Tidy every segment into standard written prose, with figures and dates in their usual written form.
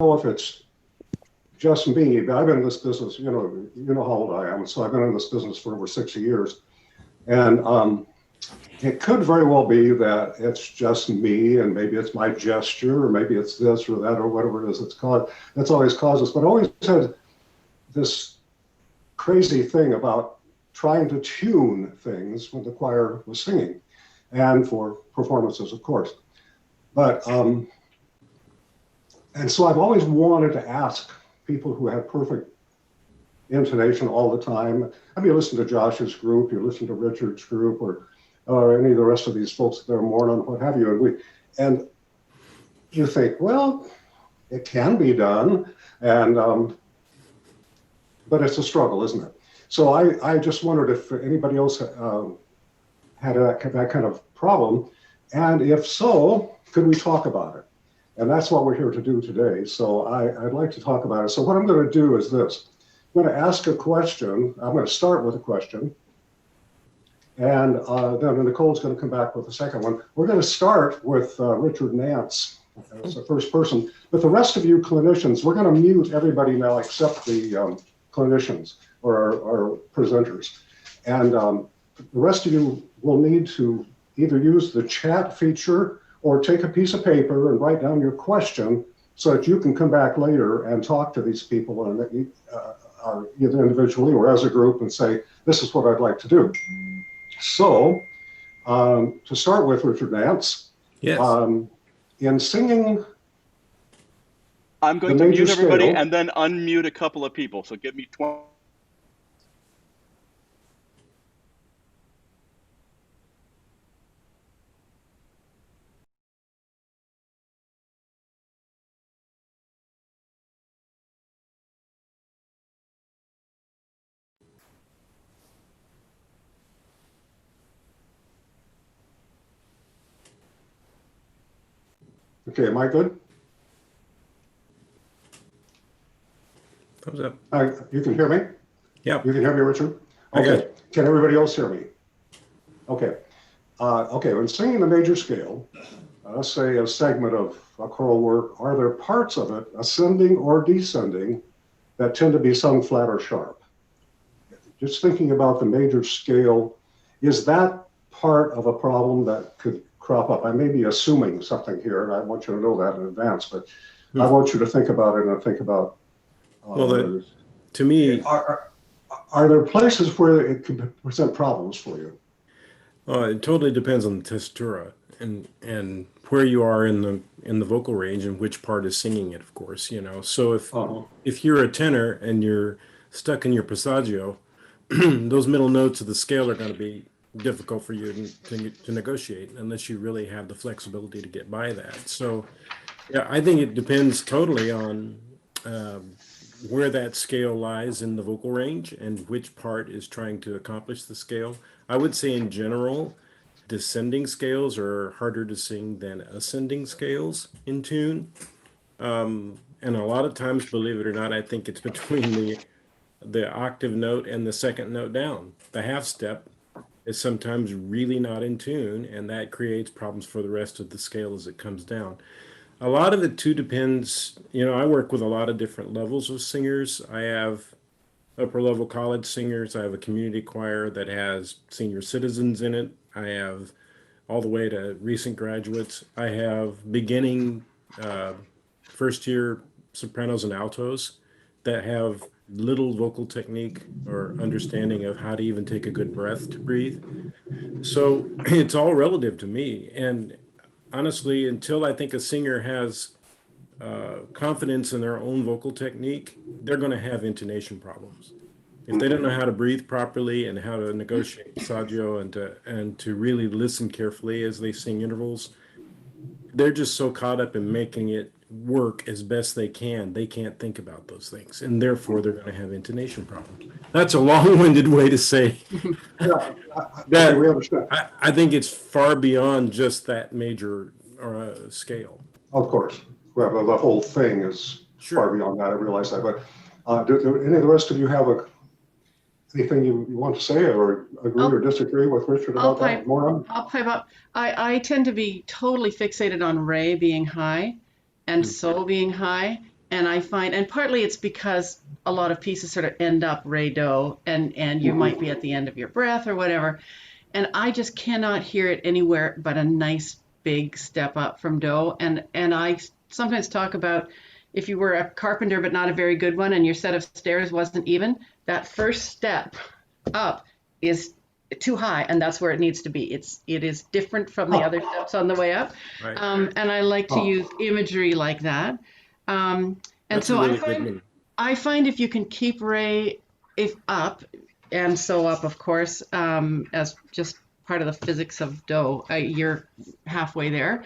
know if it's just me, but I've been in this business, you know how old I am. So I've been in this business for over 60 years. And it could very well be that it's just me, and maybe it's my gesture, or maybe it's this or that, or whatever it is that's always caused this. But I always had this crazy thing about trying to tune things when the choir was singing, and for performances, of course. But, and so I've always wanted to ask people who had perfect intonation all the time. I mean, you listen to Josh's group, you listen to Richard's group, or any of the rest of these folks that are Morna, what have you, and you think, well, it can be done, and but it's a struggle, isn't it? So I just wondered if anybody else had that kind of problem, and if so, could we talk about it? And that's what we're here to do today. So I'd like to talk about it. So what I'm going to do is this. I'm going to ask a question. I'm going to start with a question. And then Nicole's going to come back with the second one. We're going to start with Richard Nance as the first person. But the rest of you clinicians, we're going to mute everybody now except the clinicians or our presenters. And the rest of you will need to either use the chat feature or take a piece of paper and write down your question so that you can come back later and talk to these people and either individually or as a group and say, this is what I'd like to do. So to start with, Richard Nance, yes. In singing, I'm going to mute everybody and then unmute a couple of people. So give me 20. Okay, am I good? Thumbs up. You can hear me? Yeah. You can hear me, Richard? Okay. Can everybody else hear me? Okay. Okay, when singing the major scale, let's say a segment of a choral work, are there parts of it, ascending or descending, that tend to be sung flat or sharp? Just thinking about the major scale, is that part of a problem that could crop up? I may be assuming something here, and I want you to know that in advance, but I want you to think about it and think about. Well, to me, are there places where it could present problems for you? It totally depends on the tessitura and where you are in the vocal range and which part is singing it, of course. So if you're a tenor and you're stuck in your passaggio, those middle notes of the scale are going to be difficult for you to negotiate unless you really have the flexibility to get by that. So yeah, I think it depends totally on where that scale lies in the vocal range and which part is trying to accomplish the scale. I would say in general, descending scales are harder to sing than ascending scales in tune. And a lot of times, believe it or not, I think it's between the octave note and the second note down. The half step is sometimes really not in tune, and that creates problems for the rest of the scale as it comes down. A lot of it too depends, I work with a lot of different levels of singers. I have upper level college singers. I have a community choir that has senior citizens in it. I have all the way to recent graduates. I have beginning first year sopranos and altos that have little vocal technique or understanding of how to even take a good breath to breathe. So it's all relative to me. And honestly, until I think a singer has confidence in their own vocal technique, they're going to have intonation problems. If they don't know how to breathe properly and how to negotiate passaggio and to really listen carefully as they sing intervals, they're just so caught up in making it work as best they can't think about those things, and therefore they're going to have intonation problems. That's a long-winded way to say that. We understand. I think it's far beyond just that major scale. Of course. Well, the whole thing is far beyond that. I realize that. But do any of the rest of you have anything you want to say or agree or disagree with Richard about that? Morna? I'll pipe up. I tend to be totally fixated on Ray being high and So being high. And I find, and partly it's because a lot of pieces sort of end up re do, and you might be at the end of your breath or whatever. And I just cannot hear it anywhere but a nice big step up from do. And I sometimes talk about if you were a carpenter but not a very good one and your set of stairs wasn't even, that first step up is too high, and that's where it needs to be. It is different from the other steps on the way up. Right. And I like to use imagery like that. And That's so a really good one. I find if you can keep Ray if up, and so up, of course, as just part of the physics of do, you're halfway there.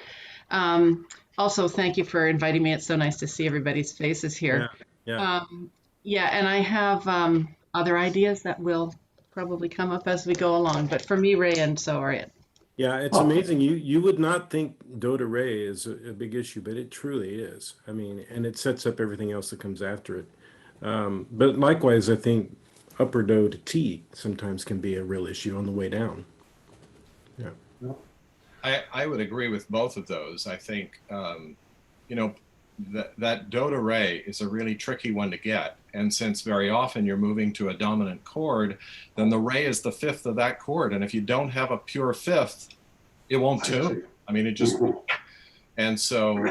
Also, thank you for inviting me. It's so nice to see everybody's faces here. Yeah. Yeah, and I have other ideas that will probably come up as we go along. But for me, Ray and so are it. Yeah, it's amazing. You would not think do to re is a big issue, but it truly is. I mean, and it sets up everything else that comes after it. But likewise, I think upper do to T sometimes can be a real issue on the way down. Yeah. I would agree with both of those. I think, you know, that do to re is a really tricky one to get. And since very often you're moving to a dominant chord, then the re is the fifth of that chord. And if you don't have a pure fifth, it won't tune. I mean, it just, and so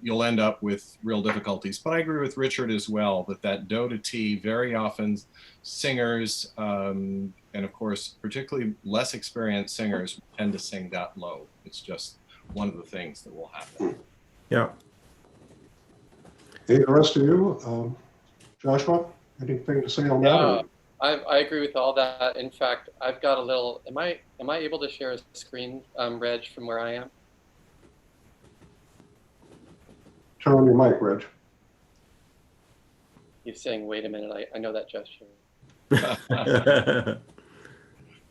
you'll end up with real difficulties. But I agree with Richard as well, that do to T, very often singers, and of course, particularly less experienced singers tend to sing that low. It's just one of the things that will happen. Yeah. Hey, the rest of you, Joshua, anything to say on that? I agree with all that. In fact, I've got a little. Am I able to share a screen, Reg, from where I am? Turn on your mic, Reg. He's saying, "Wait a minute." I know that gesture.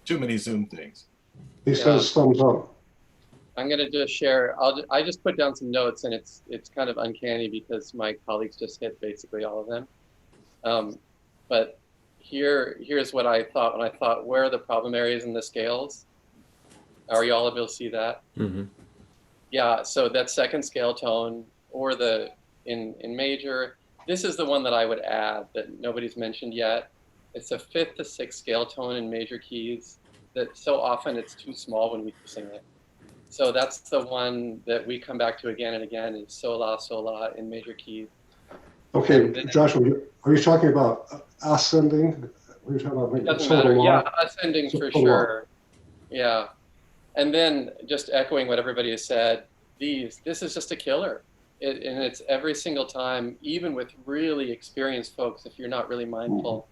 Too many Zoom things. He says thumbs up. I'm going to just share. I just put down some notes, and it's kind of uncanny because my colleagues just hit basically all of them. But here's what I thought when I thought, where are the problem areas in the scales? Are you all able to see that? Mm-hmm. Yeah. So that second scale tone, or in major, this is the one that I would add that nobody's mentioned yet. It's a fifth to sixth scale tone in major keys that so often it's too small when we sing it. So that's the one that we come back to again and again, is so la in major keys. Okay, Joshua, are you talking about ascending? Are you talking about doesn't matter. Yeah, ascending for sure. Yeah. And then just echoing what everybody has said, this is just a killer. And it's every single time, even with really experienced folks, if you're not really mindful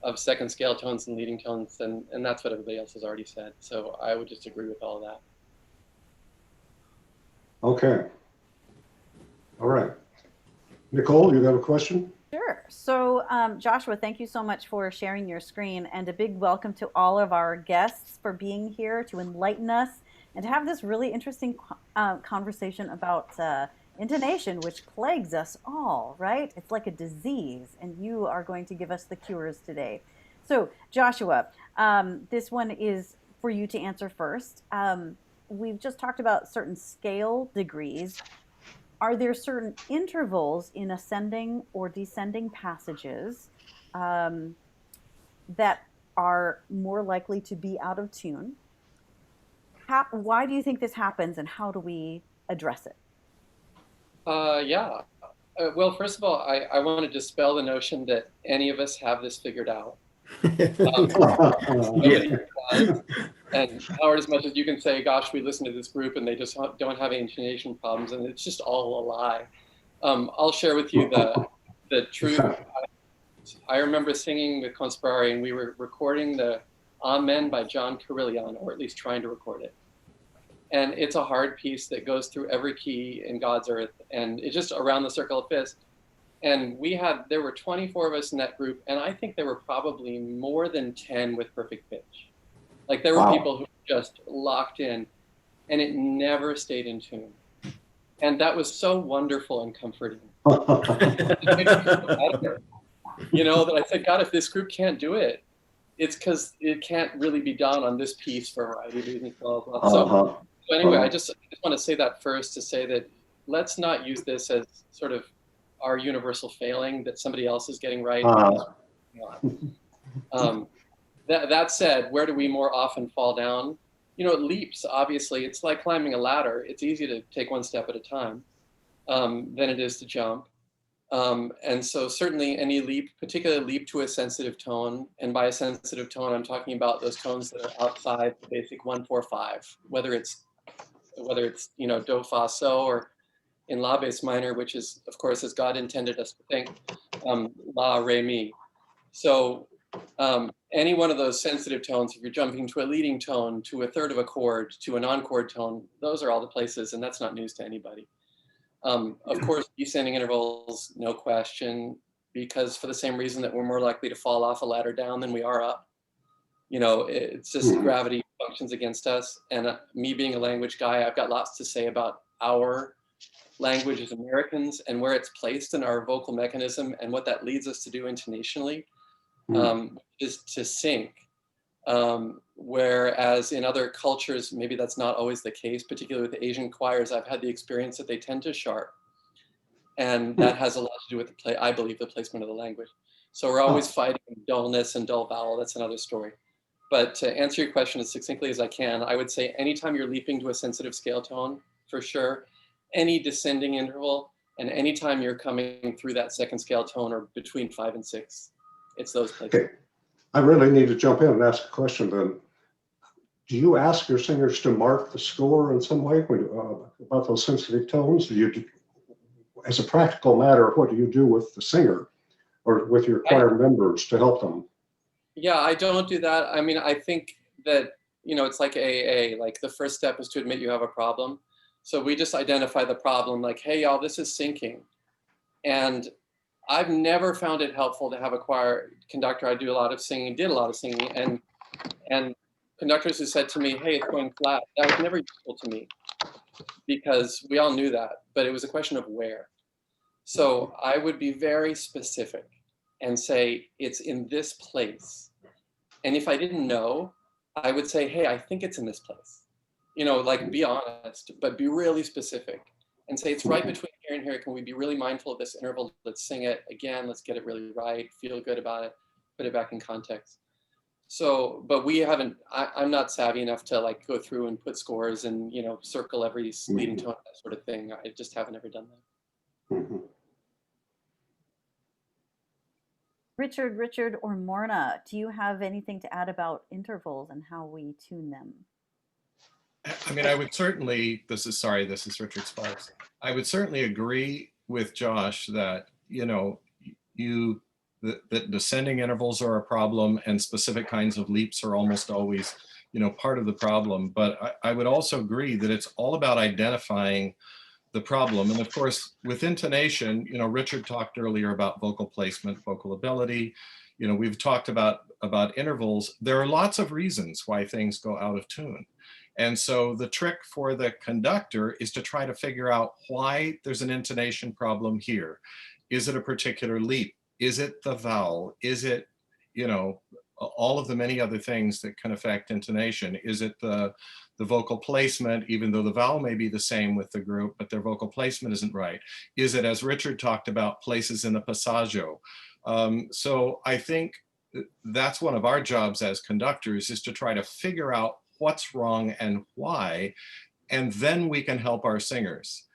of second scale tones and leading tones, and that's what everybody else has already said. So I would just agree with all of that. Okay. All right. Nicole, you got a question? Sure. So Joshua, thank you so much for sharing your screen, and a big welcome to all of our guests for being here to enlighten us and to have this really interesting conversation about intonation, which plagues us all, right? It's like a disease, and you are going to give us the cures today. So Joshua, this one is for you to answer first. We've just talked about certain scale degrees. Are there certain intervals in ascending or descending passages that are more likely to be out of tune? Why do you think this happens, and how do we address it? Yeah. Well, first of all, I want to dispel the notion that any of us have this figured out. And Howard, as much as you can say, gosh, we listen to this group and they just don't have any intonation problems, and it's just all a lie. I'll share with you the truth. I remember singing with Consperari, and we were recording the Amen by John Carillon, or at least trying to record it. And it's a hard piece that goes through every key in God's earth, and it's just around the circle of fifths. And there were 24 of us in that group, and I think there were probably more than 10 with perfect pitch. Like there were people who were just locked in, and it never stayed in tune. And that was so wonderful and comforting. You know, that I said, God, if this group can't do it, it's because it can't really be done on this piece for a variety of reasons, blah, blah, blah. So anyway, I just want to say that first, to say that let's not use this as sort of our universal failing that somebody else is getting right. That said, where do we more often fall down? Leaps, obviously, it's like climbing a ladder. It's easy to take one step at a time than it is to jump. And so certainly any leap, particularly leap to a sensitive tone, and by a sensitive tone, I'm talking about those tones that are outside the basic 1-4-5, whether it's do, fa, so, or in la bass minor, which is, of course, as God intended us to think, la, re, mi. So any one of those sensitive tones, if you're jumping to a leading tone, to a third of a chord, to a non-chord tone, those are all the places, and that's not news to anybody. Of course, descending intervals, no question, because for the same reason that we're more likely to fall off a ladder down than we are up. It's just gravity functions against us. And me being a language guy, I've got lots to say about our language as Americans and where it's placed in our vocal mechanism and what that leads us to do intonationally, is to sync. Whereas in other cultures, maybe that's not always the case, particularly with Asian choirs. I've had the experience that they tend to sharp. And that has a lot to do with I believe, the placement of the language. So we're always fighting dullness and dull vowel. That's another story. But to answer your question as succinctly as I can, I would say anytime you're leaping to a sensitive scale tone, for sure, any descending interval, and anytime you're coming through that second scale tone or between 5 and 6, it's those places. Okay. I really need to jump in and ask a question then. Do you ask your singers to mark the score in some way about those sensitive tones? As a practical matter, what do you do with the singer or with your choir members to help them? Yeah, I don't do that. I mean, I think that, it's like AA, like the first step is to admit you have a problem. So we just identify the problem, like, hey, y'all, this is syncing. And I've never found it helpful to have a choir conductor. I did a lot of singing, and conductors who said to me, hey, it's going flat. That was never useful to me because we all knew that, but it was a question of where. So I would be very specific and say, it's in this place. And if I didn't know, I would say, hey, I think it's in this place. Like be honest, but be really specific and say, it's right between here and here. Can we be really mindful of this interval? Let's sing it again. Let's get it really right. Feel good about it. Put it back in context. So, but we haven't, I'm not savvy enough to like go through and put scores and, circle every leading tone, that sort of thing. I just haven't ever done that. Richard, or Morna, do you have anything to add about intervals and how we tune them? I mean, I would certainly, this is Richard Sparks. I would certainly agree with Josh that, that descending intervals are a problem and specific kinds of leaps are almost always, part of the problem. But I would also agree that it's all about identifying the problem. And of course, with intonation, Richard talked earlier about vocal placement, vocal ability. We've talked about intervals. There are lots of reasons why things go out of tune. And so the trick for the conductor is to try to figure out why there's an intonation problem here. Is it a particular leap? Is it the vowel? Is it, all of the many other things that can affect intonation? Is it the vocal placement, even though the vowel may be the same with the group, but their vocal placement isn't right? Is it, as Richard talked about, places in the passaggio? So I think that's one of our jobs as conductors, is to try to figure out what's wrong and why, and then we can help our singers.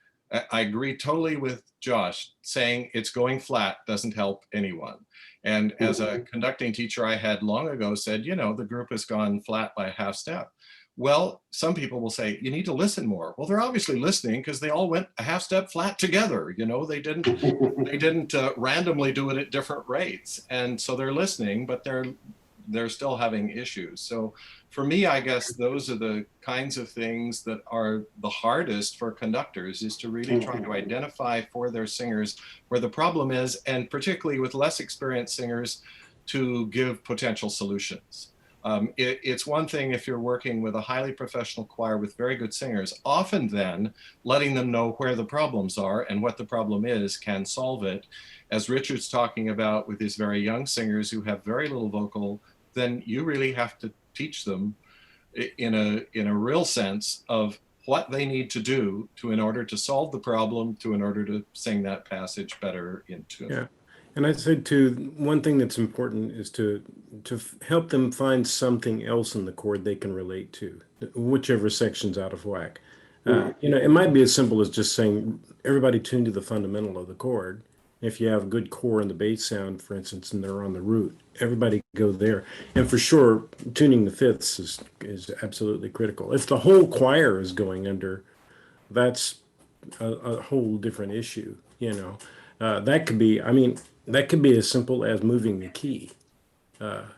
I agree totally with Josh. Saying it's going flat doesn't help anyone. And as a conducting teacher I had long ago said, the group has gone flat by a half step. Well, some people will say, you need to listen more. Well, they're obviously listening because they all went a half step flat together. They didn't randomly do it at different rates. And so they're listening, but they're still having issues. So for me, I guess those are the kinds of things that are the hardest for conductors, is to really try to identify for their singers where the problem is, and particularly with less experienced singers, to give potential solutions. It's one thing if you're working with a highly professional choir with very good singers, often then letting them know where the problems are and what the problem is can solve it. As Richard's talking about with his very young singers who have very little vocal, then you really have to teach them in a real sense of what they need to do in order to solve the problem, in order to sing that passage better in tune. Yeah. And I said too, one thing that's important is to help them find something else in the chord they can relate to, whichever section's out of whack. It might be as simple as just saying, everybody tune to the fundamental of the chord. If you have good core in the bass sound, for instance, and they're on the root, everybody go there. And for sure, tuning the fifths is absolutely critical. If the whole choir is going under, that's a whole different issue, that could be, that could be as simple as moving the key.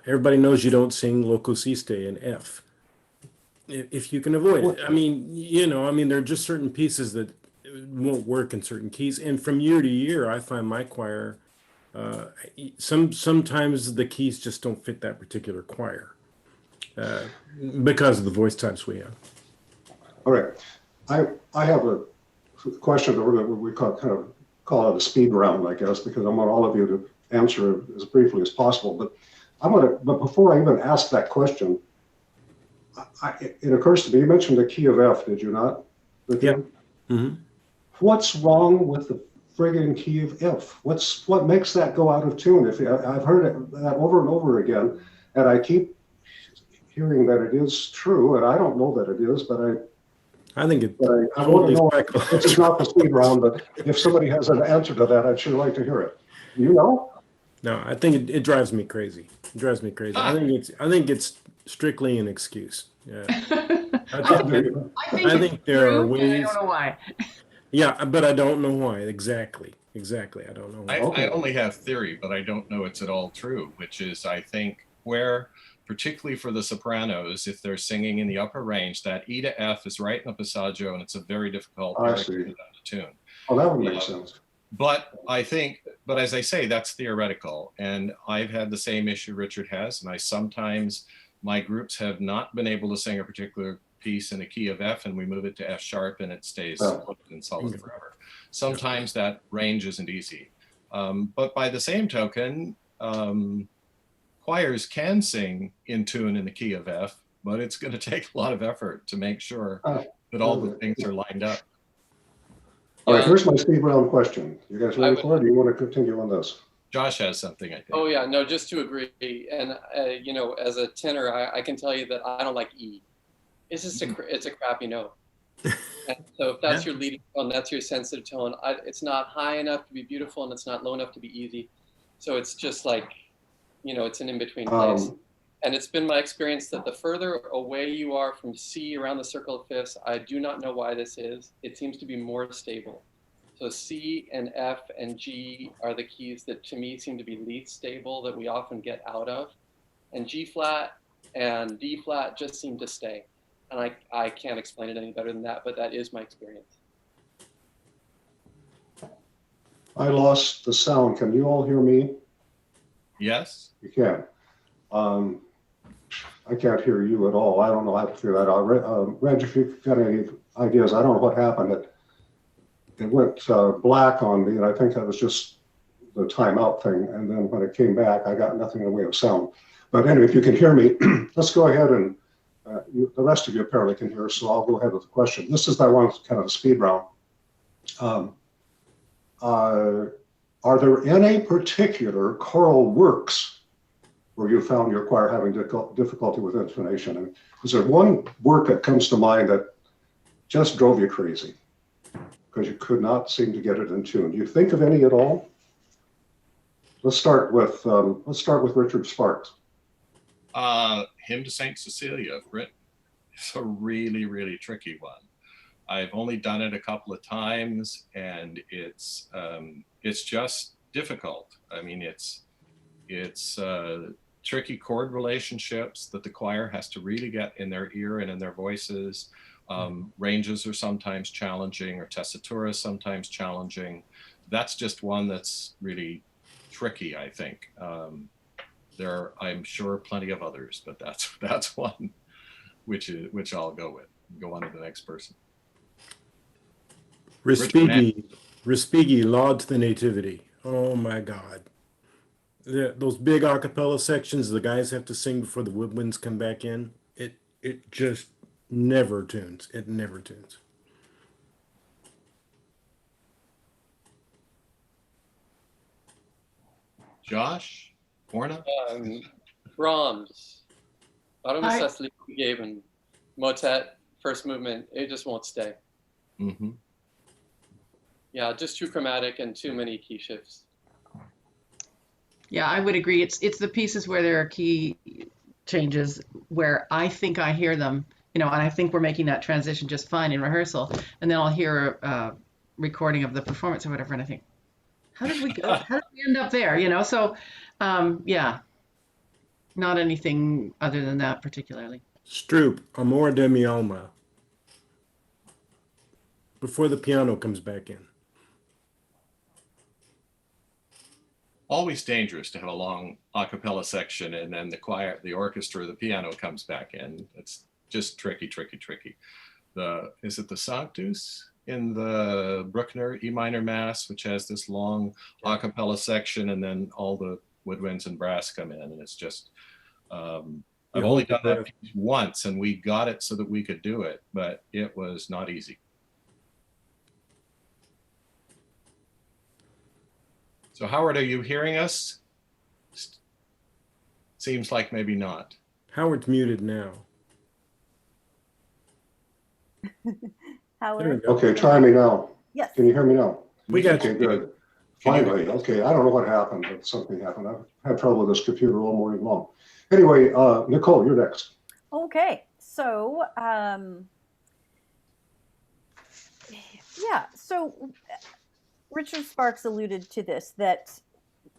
Everybody knows you don't sing loco siste in F. If you can avoid it. There are just certain pieces that won't work in certain keys. And from year to year, I find my choir, sometimes the keys just don't fit that particular choir because of the voice types we have. All right. I have a question that we kind of call it a speed round, I guess, because I want all of you to answer as briefly as possible. But before I even ask that question, it occurs to me, you mentioned the key of F, did you not? Yeah. Mm-hmm. What's wrong with the friggin' key of F? What makes that go out of tune? I've heard that over and over again, and I keep hearing that it is true, and I don't know that it is, but I think it. I want to know. This is not the speed round, but if somebody has an answer to that, I'd sure like to hear it. You know? No, I think it drives me crazy. It drives me crazy. I think it's strictly an excuse. Yeah. I think there are ways. I don't know why. Yeah, but I don't know why. Exactly. I don't know why. I only have theory, but I don't know it's at all true, which is, I think, where, particularly for the sopranos, if they're singing in the upper range, that E to F is right in the passaggio, and it's a very difficult to tune. Oh, that would make sense. But as I say, that's theoretical. And I've had the same issue Richard has, and sometimes my groups have not been able to sing a particular piece in a key of F, and we move it to F sharp, and it stays in solid forever. Sometimes that range isn't easy. But by the same token, choirs can sing in tune in the key of F, but it's going to take a lot of effort to make sure that all the things are lined up. All right, here's my speed round question. You guys ready for it? Or do you want to continue on this? Josh has something, I think. Oh yeah, no, just to agree. And as a tenor, I can tell you that I don't like E. It's just it's a crappy note. And so if that's your leading tone, that's your sensitive tone. It's not high enough to be beautiful, and it's not low enough to be easy. So it's just like, it's an in-between place. And it's been my experience that the further away you are from C around the circle of fifths, I do not know why this is. It seems to be more stable. So C and F and G are the keys that to me seem to be least stable, that we often get out of. And G flat and D flat just seem to stay. And I can't explain it any better than that, but that is my experience. I lost the sound. Can you all hear me? Yes. You can. I can't hear you at all. I don't know how to figure that out. Reg, if you've got any ideas, I don't know what happened. It went black on me, and I think that was just the timeout thing. And then when it came back, I got nothing in the way of sound. But anyway, if you can hear me, let's go ahead and the rest of you apparently can hear, so I'll go ahead with the question. This is that one kind of a speed round. Are there any particular choral works where you found your choir having difficulty with intonation? And is there one work that comes to mind that just drove you crazy because you could not seem to get it in tune? Do you think of any at all? Let's start with Richard Sparks. Hymn to Saint Cecilia, Brit. It's a really, really tricky one. I've only done it a couple of times, and it's just difficult. I mean, it's tricky chord relationships that the choir has to really get in their ear and in their voices. Ranges are sometimes challenging, or tessitura is sometimes challenging. That's just one that's really tricky, I think. There are, I'm sure, plenty of others, but that's one which I'll go with. Go on to the next person. Respighi, Laud to the Nativity. Oh my God. Those big a cappella sections the guys have to sing before the woodwinds come back in, it just never tunes. It never tunes. Josh, Morna. Brahms, Warum ist I- das Lied gegeben? Motet, first movement, it just won't stay. Mm-hmm. Yeah, just too chromatic and too many key shifts. Yeah, I would agree. It's the pieces where there are key changes where I think I hear them, and I think we're making that transition just fine in rehearsal, and then I'll hear a recording of the performance or whatever, and I think, how did we go? How did we end up there? So, yeah, not anything other than that particularly. Stroop, Amor de mi alma. Before the piano comes back in. Always dangerous to have a long a cappella section and then the choir, the orchestra, the piano comes back in. It's just tricky. Is it the Sanctus in the Bruckner E minor Mass, which has this long a cappella section and then all the woodwinds and brass come in, and it's just, I've only done that piece once and we got it so that we could do it, but it was not easy. So Howard, are you hearing us? Seems like maybe not. Howard's muted now. Howard? Okay, try me now. Yes. Can you hear me now? We got Okay, you. good. Finally, okay. I don't know what happened, but something happened. I've had trouble with this computer all morning long. Anyway, Nicole, you're next. Okay, so Richard Sparks alluded to this, that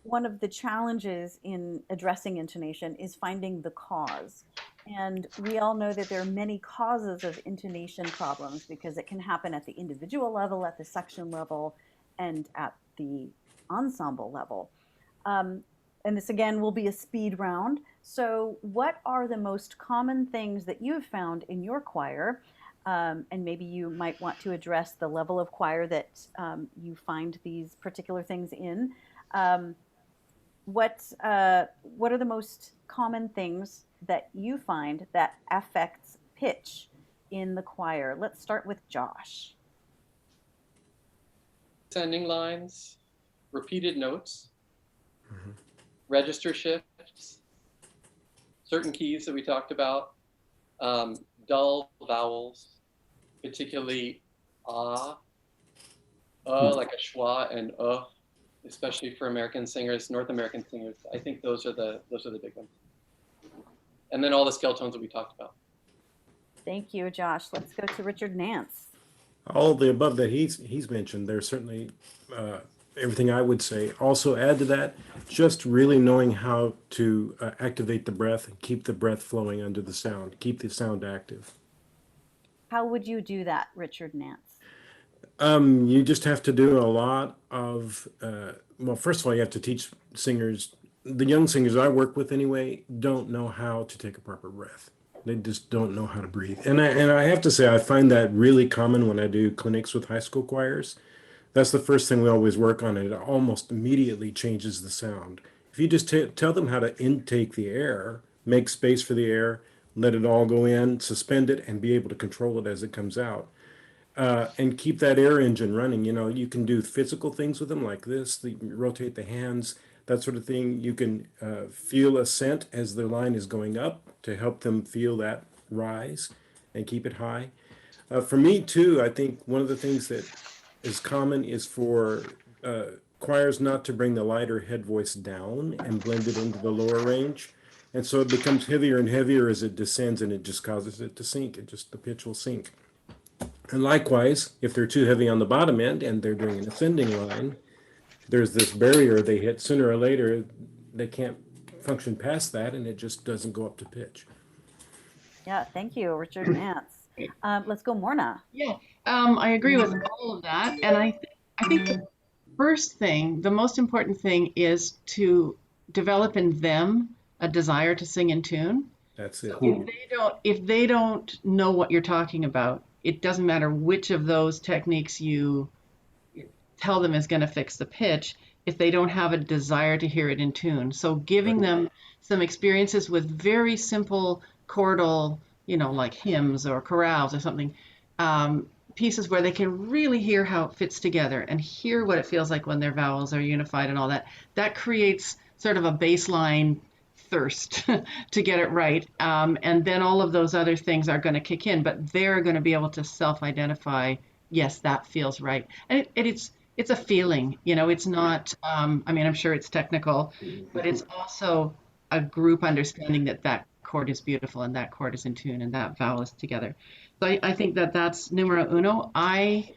one of the challenges in addressing intonation is finding the cause. And we all know that there are many causes of intonation problems because it can happen at the individual level, at the section level, and at the ensemble level. And this again will be a speed round. So what are the most common things that you've found in your choir? And maybe you might want to address the level of choir that you find these particular things in. What are the most common things that you find that affects pitch in the choir? Let's start with Josh. Descending lines, repeated notes, register shifts, certain keys that we talked about, dull vowels, particularly like a schwa and especially for American singers, North American singers. I think those are the big ones. And then all the scale tones that we talked about. Thank you, Josh. Let's go to Richard Nance. All the above that he's mentioned, there's certainly everything I would say. Also add to that, just really knowing how to activate the breath and keep the breath flowing under the sound, keep the sound active. How would you do that, Richard Nance? You just have to do a lot of, well, first of all, you have to teach singers, the young singers I work with anyway, don't know how to take a proper breath. They just don't know how to breathe. And I have to say, I find that really common when I do clinics with high school choirs. That's the first thing we always work on, and it almost immediately changes the sound. If you just tell them how to intake the air, make space for the air, let it all go in, suspend it, and be able to control it as it comes out. And keep that air engine running. You can do physical things with them like this, rotate the hands, that sort of thing. You can feel ascent as the line is going up to help them feel that rise and keep it high. For me too, I think one of the things that is common is for choirs not to bring the lighter head voice down and blend it into the lower range. And so it becomes heavier and heavier as it descends, and it just causes it to sink. The pitch will sink. And likewise, if they're too heavy on the bottom end and they're doing an ascending line, there's this barrier they hit. Sooner or later, they can't function past that, and it just doesn't go up to pitch. Yeah, thank you, Richard Nance. Let's go, Morna. Yeah, I agree with all of that. And I think the first thing, the most important thing is to develop in them a desire to sing in tune. That's it. If they don't know what you're talking about, it doesn't matter which of those techniques you tell them is going to fix the pitch if they don't have a desire to hear it in tune. So giving them some experiences with very simple chordal, like hymns or chorales or something, pieces where they can really hear how it fits together and hear what it feels like when their vowels are unified and all that, that creates sort of a baseline thirst to get it right. And then all of those other things are going to kick in, but they're going to be able to self-identify, yes, that feels right. And it's a feeling, you know, it's not, I mean, I'm sure it's technical, but it's also a group understanding that that chord is beautiful and that chord is in tune and that vowel is together. So I think that that's numero uno. I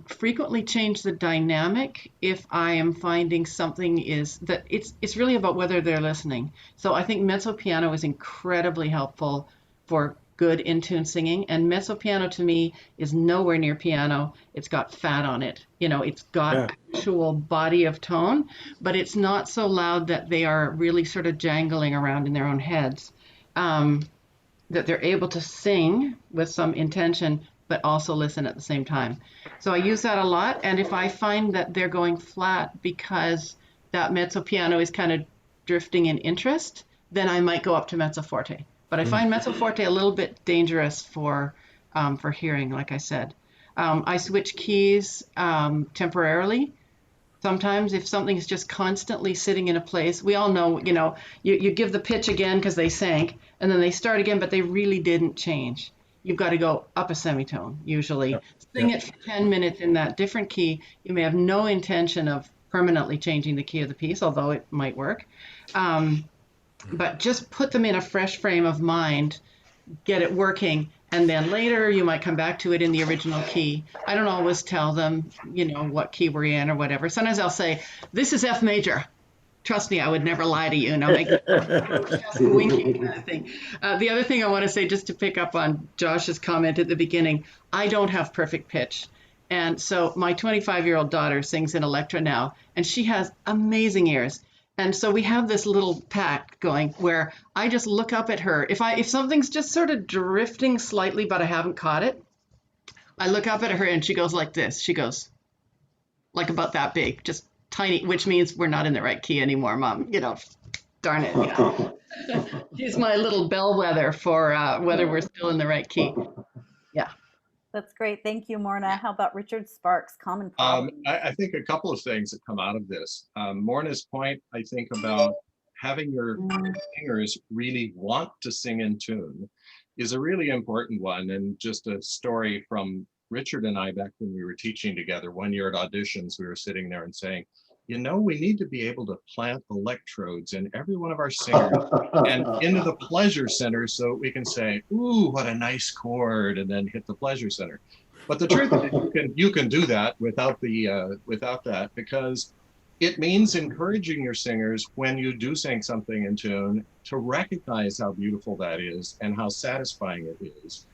frequently change the dynamic if I am finding something is that it's really about whether they're listening. So I think mezzo piano is incredibly helpful for good in tune singing, and mezzo piano to me is nowhere near piano. It's got fat on it, you know, it's got actual body of tone, but it's not so loud that they are really sort of jangling around in their own heads, that they're able to sing with some intention but also listen at the same time. So I use that a lot, and if I find that they're going flat because that mezzo piano is kind of drifting in interest, then I might go up to mezzo forte. But I find mezzo forte a little bit dangerous for hearing, like I said. I switch keys temporarily. Sometimes if something's just constantly sitting in a place, we all know, you know, you give the pitch again because they sank, and then they start again, but they really didn't change. You've got to go up a semitone, usually. Sing it for 10 minutes in that different key. You may have no intention of permanently changing the key of the piece, although it might work. But just put them in a fresh frame of mind, get it working, and then later you might come back to it in the original key. I don't always tell them, you know, what key we're in or whatever. Sometimes I'll say, this is F major. Trust me, I would never lie to you. And I'll make just winking kind of thing. The other thing I want to say, just to pick up on Josh's comment at the beginning, I don't have perfect pitch. And so my 25-year-old daughter sings in Electra now, and she has amazing ears. And so we have this little pact going where I just look up at her. If something's just sort of drifting slightly, but I haven't caught it, I look up at her and she goes like this. She goes like about that big, just tiny, which means we're not in the right key anymore, Mom. You know, darn it. You know. She's my little bellwether for whether we're still in the right key. Yeah. That's great. Thank you, Morna. How about Richard Sparks, common problem? I think a couple of things that come out of this. Morna's point, I think, about having your singers really want to sing in tune is a really important one. And just a story from Richard and I back when we were teaching together one year at auditions, we were sitting there and saying, you know, we need to be able to plant electrodes in every one of our singers and into the pleasure center so we can say, ooh, what a nice chord, and then hit the pleasure center. But the truth is you can do that without that, because it means encouraging your singers when you do sing something in tune to recognize how beautiful that is and how satisfying it is.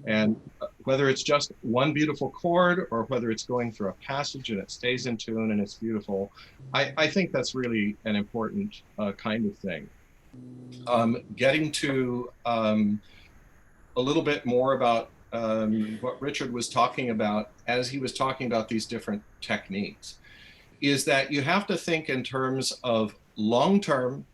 And whether it's just one beautiful chord or whether it's going through a passage and it stays in tune and it's beautiful, I think that's really an important kind of thing. Getting to a little bit more about what Richard was talking about as he was talking about these different techniques, is that you have to think in terms of long-term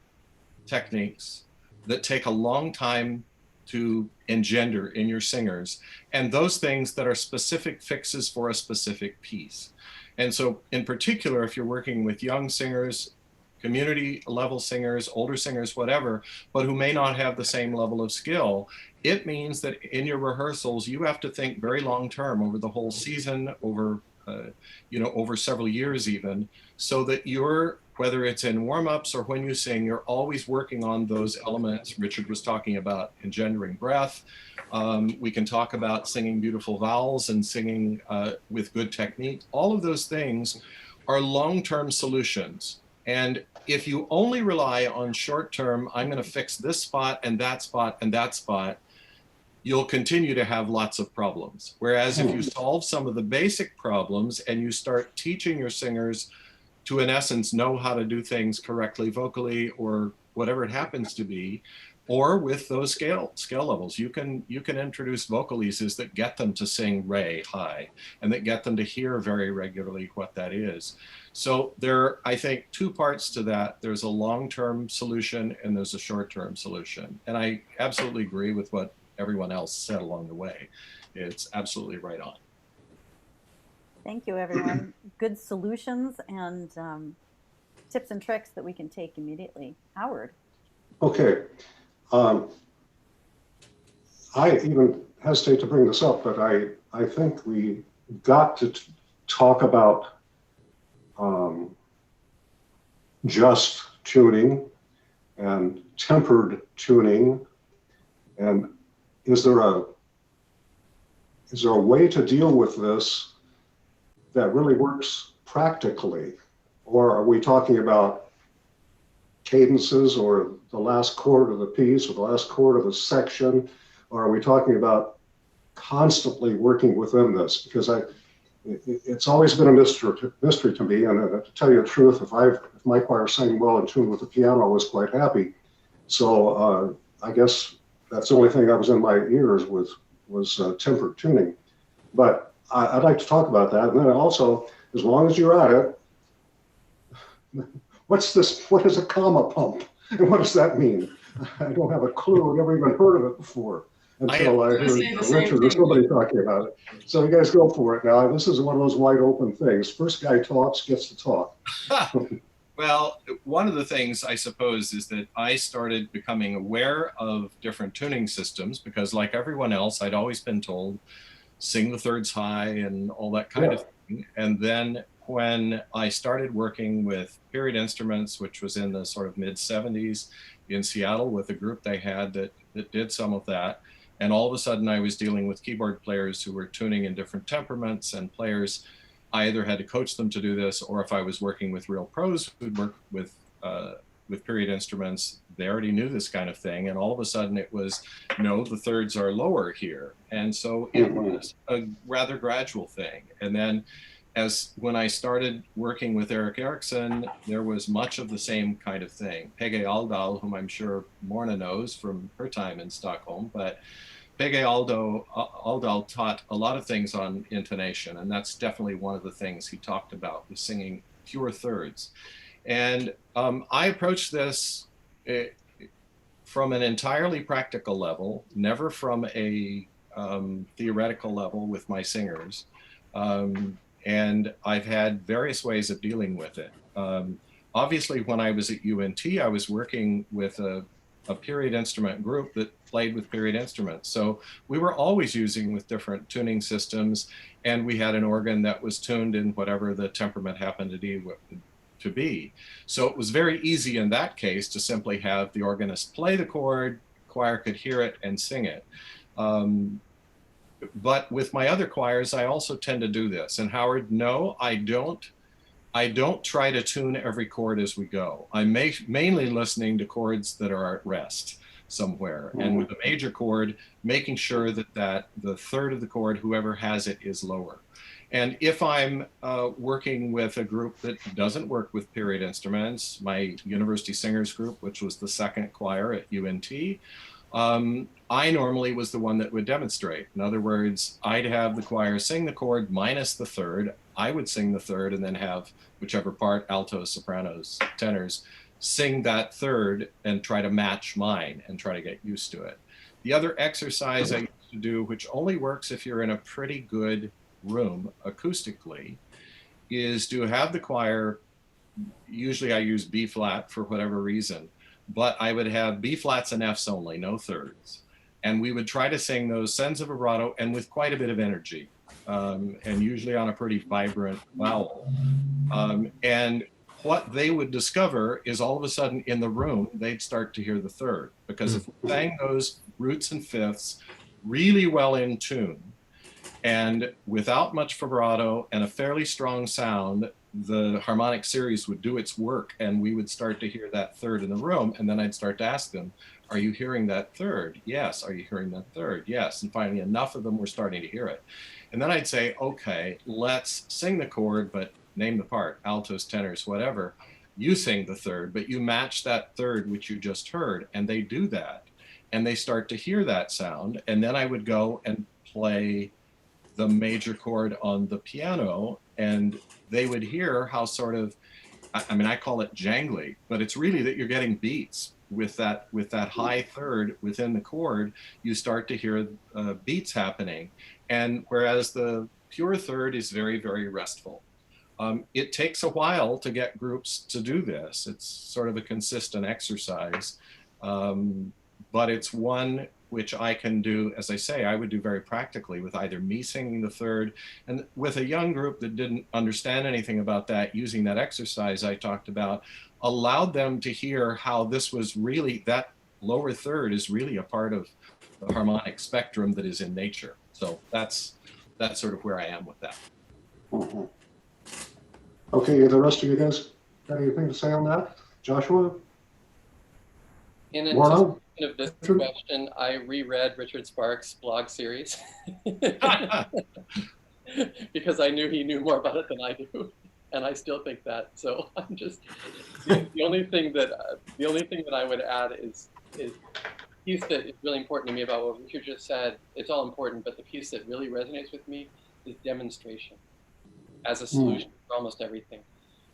techniques that take a long time to engender in your singers, and those things that are specific fixes for a specific piece. And so in particular, if you're working with young singers, community level singers, older singers, whatever, but who may not have the same level of skill, it means that in your rehearsals, you have to think very long term over the whole season, over over several years even, so that you're, whether it's in warm-ups or when you sing, you're always working on those elements. Richard was talking about engendering breath. We can talk about singing beautiful vowels and singing with good technique. All of those things are long-term solutions. And if you only rely on short-term, I'm going to fix this spot and that spot and that spot, you'll continue to have lots of problems. Whereas if you solve some of the basic problems and you start teaching your singers to, in essence, know how to do things correctly vocally or whatever it happens to be, or with those scale levels, you can introduce vocalises that get them to sing re high and that get them to hear very regularly what that is. So there are, I think, two parts to that. There's a long-term solution and there's a short-term solution. And I absolutely agree with what everyone else said along the way. It's absolutely right on. Thank you, everyone. Good solutions and tips and tricks that we can take immediately. Howard. Okay. I even hesitate to bring this up, but I think we got to talk about just tuning and tempered tuning. And is there a way to deal with this that really works practically? Or are we talking about cadences or the last chord of the piece or the last chord of a section? Or are we talking about constantly working within this? Because it's always been a mystery to me. And to tell you the truth, if my choir sang well in tune with the piano, I was quite happy. So I guess that's the only thing that was in my ears was tempered tuning. But I'd like to talk about that. And then also, as long as you're at it, what is a comma pump? And what does that mean? I don't have a clue. I've never even heard of it before until I heard Richard or somebody talking about it. So you guys go for it now. This is one of those wide open things. First guy talks, gets to talk. Well, one of the things I suppose is that I started becoming aware of different tuning systems because like everyone else, I'd always been told, sing the thirds high and all that kind of thing. And then when I started working with period instruments, which was in the sort of mid-70s in Seattle with a group they had that did some of that, and all of a sudden I was dealing with keyboard players who were tuning in different temperaments, and players, I either had to coach them to do this, or if I was working with real pros who'd work with period instruments, they already knew this kind of thing. And all of a sudden it was, no, the thirds are lower here. And so it was a rather gradual thing. And then when I started working with Erik Erikson, there was much of the same kind of thing. Peggy Aldal, whom I'm sure Morna knows from her time in Stockholm, but Peggy Aldal taught a lot of things on intonation, and that's definitely one of the things he talked about, was singing pure thirds. And I approached this from an entirely practical level, never from a theoretical level with my singers. And I've had various ways of dealing with it. Obviously, when I was at UNT, I was working with a period instrument group that played with period instruments. So we were always using with different tuning systems, and we had an organ that was tuned in whatever the temperament happened to be. So it was very easy in that case to simply have the organist play the chord, choir could hear it and sing it. But with my other choirs, I also tend to do this. And Howard, no, I don't try to tune every chord as we go. I'm mainly listening to chords that are at rest somewhere. And with a major chord, making sure that the third of the chord, whoever has it, is lower. And if I'm working with a group that doesn't work with period instruments, my university singers group, which was the second choir at UNT, I normally was the one that would demonstrate. In other words, I'd have the choir sing the chord minus the third. I would sing the third and then have whichever part, altos, sopranos, tenors, sing that third and try to match mine and try to get used to it. The other exercise I used to do, which only works if you're in a pretty good room acoustically, is to have the choir, usually I use B flat for whatever reason, but I would have B flats and Fs only, no thirds. And we would try to sing those sends of vibrato and with quite a bit of energy, and usually on a pretty vibrant vowel. And what they would discover is all of a sudden in the room, they'd start to hear the third. Because if we sang those roots and fifths really well in tune, and without much vibrato and a fairly strong sound, the harmonic series would do its work and we would start to hear that third in the room. And then I'd start to ask them, are you hearing that third? Yes. Are you hearing that third? Yes. And finally, enough of them were starting to hear it. And then I'd say, okay, let's sing the chord, but name the part, altos, tenors, whatever. You sing the third, but you match that third, which you just heard. And they do that. And they start to hear that sound. And then I would go and play the major chord on the piano, and they would hear how sort of, I mean, I call it jangly, but it's really that you're getting beats with that high third within the chord. You start to hear beats happening. And whereas the pure third is very, very restful. It takes a while to get groups to do this. It's sort of a consistent exercise, but it's one which I can do, as I say, I would do very practically with either me singing the third, and with a young group that didn't understand anything about that, using that exercise I talked about, allowed them to hear how this was really, that lower third is really a part of the harmonic spectrum that is in nature. So that's sort of where I am with that. Mm-hmm. Okay, the rest of you guys got anything to say on that? Joshua? In Morna? anticipation of this question, I reread Richard Sparks' blog series because I knew he knew more about it than I do, and I still think that. So I'm just the only thing that I would add is the piece that is really important to me about what Richard just said. It's all important, but the piece that really resonates with me is demonstration as a solution for almost everything.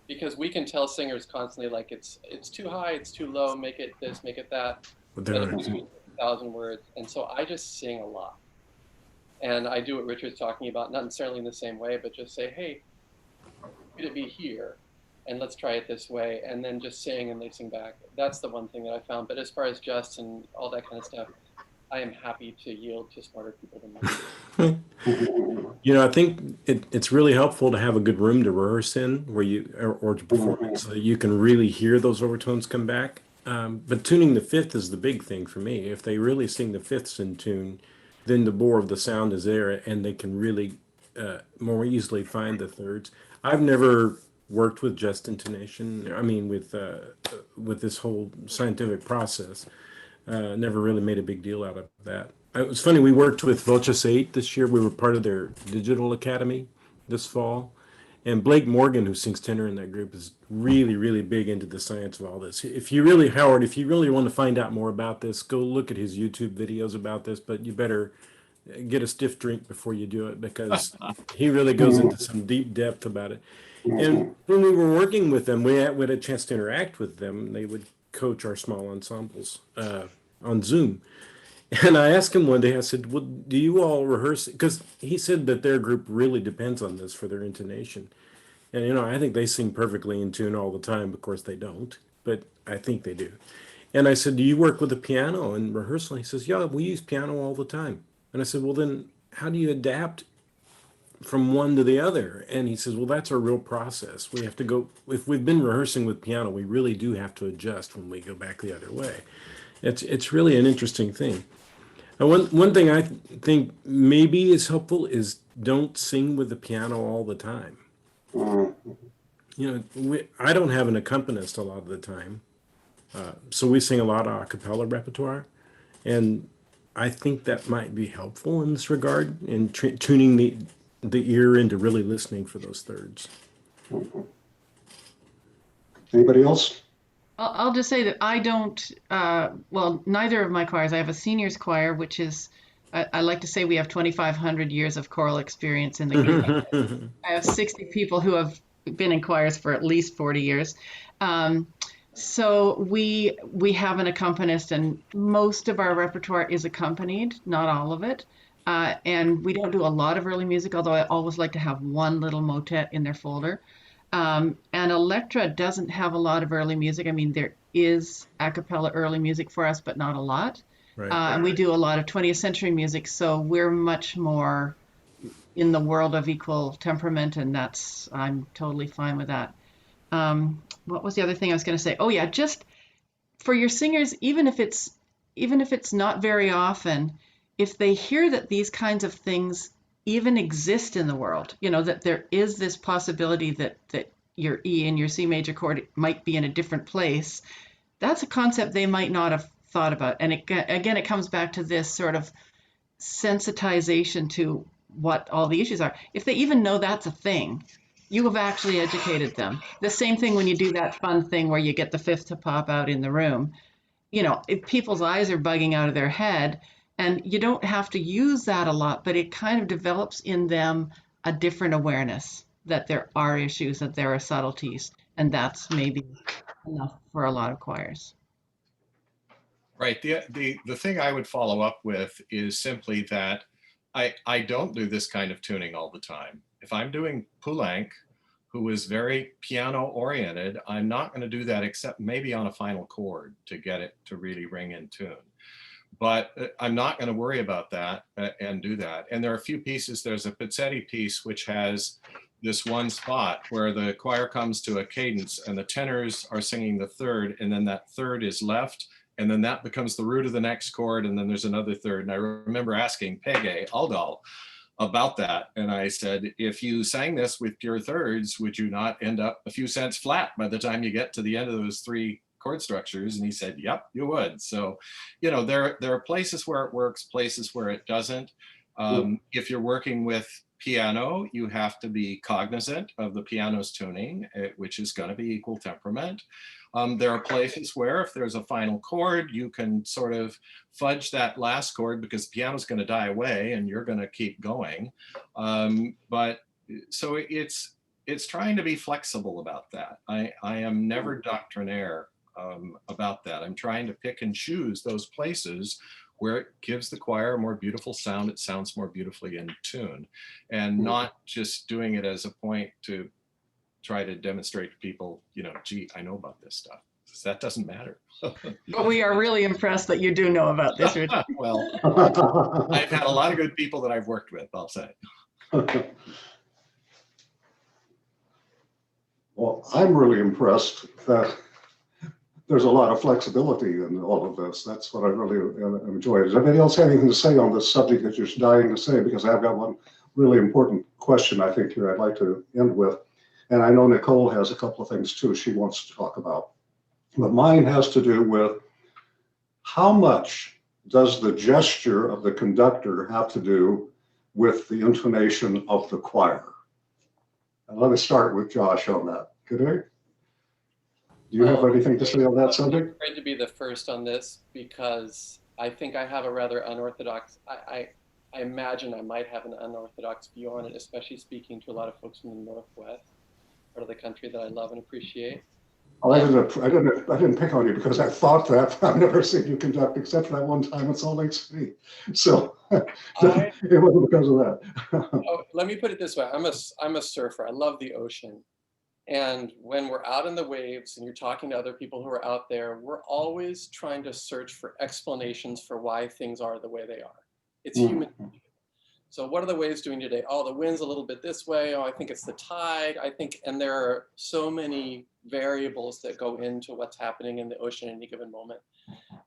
Because we can tell singers constantly, like, it's too high, it's too low, make it this, make it that. But they're not. 1,000 words. And so I just sing a lot. And I do what Richard's talking about, not necessarily in the same way, but just say, hey, could it be here? And let's try it this way. And then just sing and they sing back. That's the one thing that I found. But as far as just and all that kind of stuff, I am happy to yield to smarter people than me. You know, I think it's really helpful to have a good room to rehearse in, where or to perform in, so that you can really hear those overtones come back. But tuning the fifth is the big thing for me. If they really sing the fifths in tune, then the bore of the sound is there, and they can really more easily find the thirds. I've never worked with just intonation. I mean, with this whole scientific process. Never really made a big deal out of that. It was funny, we worked with Voces 8 this year. We were part of their digital academy this fall. And Blake Morgan, who sings tenor in that group, is really, really big into the science of all this. If you really want to find out more about this, go look at his YouTube videos about this, but you better get a stiff drink before you do it, because he really goes into some deep depth about it. And when we were working with them, we had a chance to interact with them. They would coach our small ensembles on Zoom. And I asked him one day, I said, well, do you all rehearse? Because he said that their group really depends on this for their intonation. And, you know, I think they sing perfectly in tune all the time. Of course, they don't, but I think they do. And I said, do you work with the piano in rehearsal? He says, yeah, we use piano all the time. And I said, well, then how do you adapt from one to the other? And he says, well, that's our real process. We have to go, if we've been rehearsing with piano, we really do have to adjust when we go back the other way. It's really an interesting thing. And one thing I think maybe is helpful is don't sing with the piano all the time. You know, I don't have an accompanist a lot of the time. So we sing a lot of a cappella repertoire. And I think that might be helpful in this regard, in tuning the ear into really listening for those thirds. Anybody else? I'll just say that I don't, well, neither of my choirs. I have a seniors choir, which is, I like to say we have 2,500 years of choral experience in the group. I have 60 people who have been in choirs for at least 40 years. So we have an accompanist, and most of our repertoire is accompanied, not all of it. And we don't do a lot of early music, although I always like to have one little motet in their folder. And Electra doesn't have a lot of early music. I mean, there is a cappella early music for us, but not a lot. Right. And we do a lot of 20th century music, so we're much more in the world of equal temperament, and I'm totally fine with that. What was the other thing I was going to say? Oh yeah, just for your singers, even if it's not very often, if they hear that these kinds of things even exist in the world, you know, that there is this possibility that your E and your C major chord might be in a different place, that's a concept they might not have thought about. And again, it comes back to this sort of sensitization to what all the issues are. If they even know that's a thing, you have actually educated them. The same thing when you do that fun thing where you get the fifth to pop out in the room. You know, if people's eyes are bugging out of their head, and you don't have to use that a lot, but it kind of develops in them a different awareness that there are issues, that there are subtleties, and that's maybe enough for a lot of choirs. Right. The thing I would follow up with is simply that I don't do this kind of tuning all the time. If I'm doing Poulenc, who is very piano oriented, I'm not going to do that except maybe on a final chord to get it to really ring in tune. But I'm not going to worry about that and do that. And there are a few pieces. There's a Pizzetti piece which has this one spot where the choir comes to a cadence and the tenors are singing the third, and then that third is left, and then that becomes the root of the next chord, and then there's another third. And I remember asking Pege Aldal about that, and I said, if you sang this with pure thirds, would you not end up a few cents flat by the time you get to the end of those three chord structures? And he said, yep, you would. So, you know, there are places where it works, places where it doesn't. If you're working with piano, you have to be cognizant of the piano's tuning, which is going to be equal temperament. There are places where if there's a final chord, you can sort of fudge that last chord because the piano's going to die away and you're going to keep going. But so it's trying to be flexible about that. I am never doctrinaire about that. I'm trying to pick and choose those places where it gives the choir a more beautiful sound. It sounds more beautifully in tune, and not just doing it as a point to try to demonstrate to people, you know, gee, I know about this stuff. That doesn't matter. But we are really impressed that you do know about this, Richard. Well, I've had a lot of good people that I've worked with, I'll say. Well, I'm really impressed that there's a lot of flexibility in all of this. That's what I really enjoy. Does anybody else have anything to say on this subject that you're dying to say? Because I've got one really important question I think here I'd like to end with. And I know Nicole has a couple of things too she wants to talk about. But mine has to do with how much does the gesture of the conductor have to do with the intonation of the choir? And let me start with Josh on that. Could I? Do you have anything to say on that subject? I'm afraid to be the first on this because I think I have a rather unorthodox, I imagine I might have an unorthodox view on it, especially speaking to a lot of folks from the Northwest, part of the country that I love and appreciate. Oh, I didn't pick on you because I thought that. I've never seen you conduct except for that one time at Salt Lake City. So it wasn't because of that. Let me put it this way. I'm a surfer. I love the ocean. And when we're out in the waves and you're talking to other people who are out there, we're always trying to search for explanations for why things are the way they are. It's human. So what are the waves doing today? Oh, the wind's a little bit this way. Oh, I think it's the tide. I think, and there are so many variables that go into what's happening in the ocean at any given moment.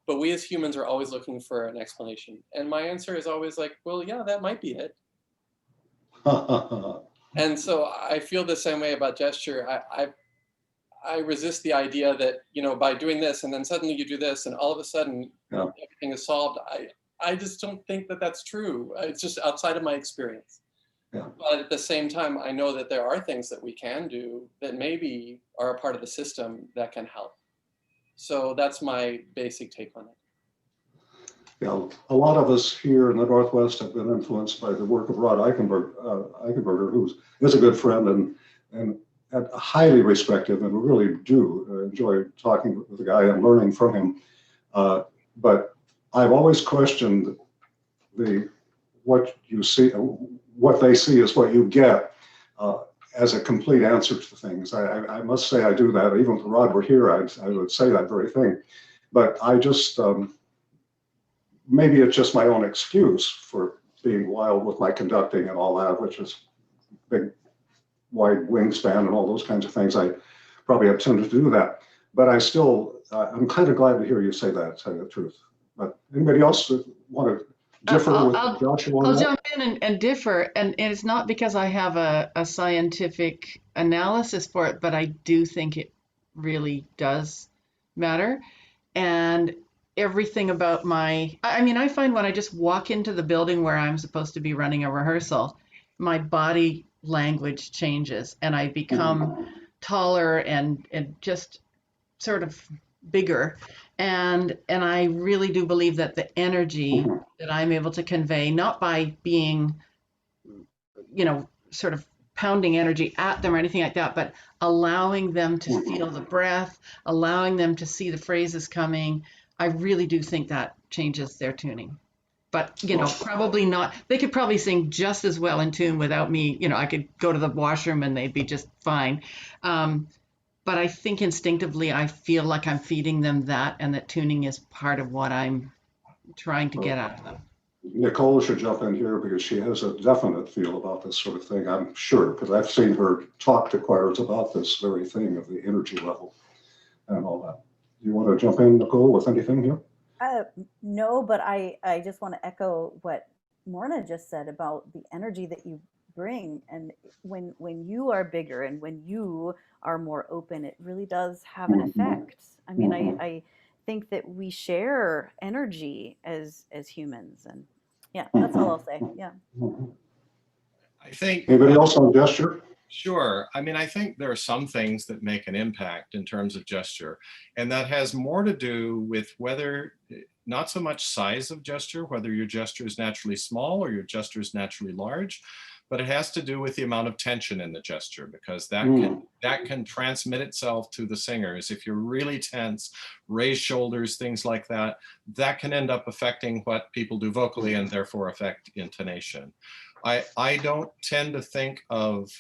But we as humans are always looking for an explanation. And my answer is always like, well, yeah, that might be it. And so I feel the same way about gesture. I resist the idea that, you know, by doing this and then suddenly you do this and all of a sudden everything is solved. I just don't think that that's true. It's just outside of my experience. Yeah. But at the same time, I know that there are things that we can do that maybe are a part of the system that can help. So that's my basic take on it. Yeah, a lot of us here in the Northwest have been influenced by the work of Rod Eichenberger, who is a good friend and highly respected, and we really do enjoy talking with the guy and learning from him. But I've always questioned what they see is what you get as a complete answer to things. I must say I do that. Even if Rod were here, I would say that very thing. But I just, maybe it's just my own excuse for being wild with my conducting and all that, which is big, wide wingspan and all those kinds of things. I probably have tended to do that. But I still, I'm kind of glad to hear you say that, to tell you the truth. But anybody else want to differ with Joshua? I'll jump in and differ. And it's not because I have a scientific analysis for it, but I do think it really does matter. And everything about I find when I just walk into the building where I'm supposed to be running a rehearsal, my body language changes and I become taller and just sort of bigger. And I really do believe that the energy that I'm able to convey, not by being, sort of pounding energy at them or anything like that, but allowing them to feel the breath, allowing them to see the phrases coming, I really do think that changes their tuning. but probably not. They could probably sing just as well in tune without me. I could go to the washroom and they'd be just fine. But I think instinctively I feel like I'm feeding them that, and that tuning is part of what I'm trying to get out of them. Nicole should jump in here because she has a definite feel about this sort of thing, I'm sure, because I've seen her talk to choirs about this very thing of the energy level and all that. You want to jump in, Nicole, with anything here? No, but I just want to echo what Morna just said about the energy that you bring. And when you are bigger and when you are more open, it really does have an effect. I mean, I think that we share energy as humans, and yeah, that's all I'll say. Yeah. I think. Anybody else on gesture? Sure. I mean, I think there are some things that make an impact in terms of gesture, and that has more to do with whether, not so much size of gesture, whether your gesture is naturally small or your gesture is naturally large, but it has to do with the amount of tension in the gesture, because that can transmit itself to the singers. If you're really tense, raised shoulders, things like that, that can end up affecting what people do vocally and therefore affect intonation. I don't tend to think of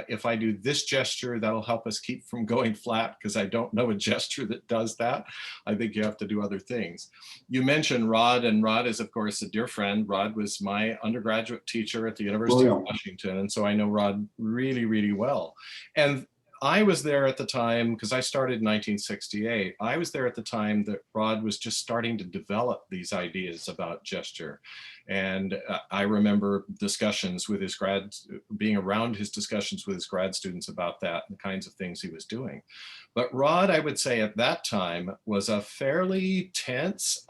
if I do this gesture, that'll help us keep from going flat, because I don't know a gesture that does that. I think you have to do other things. You mentioned Rod, and Rod is, of course, a dear friend. Rod was my undergraduate teacher at the University of Washington, and so I know Rod really, really well. And I was there at the time, because I started in 1968. I was there at the time that Rod was just starting to develop these ideas about gesture. And I remember discussions with his being around his discussions with his grad students about that and the kinds of things he was doing. But Rod, I would say at that time, was a fairly tense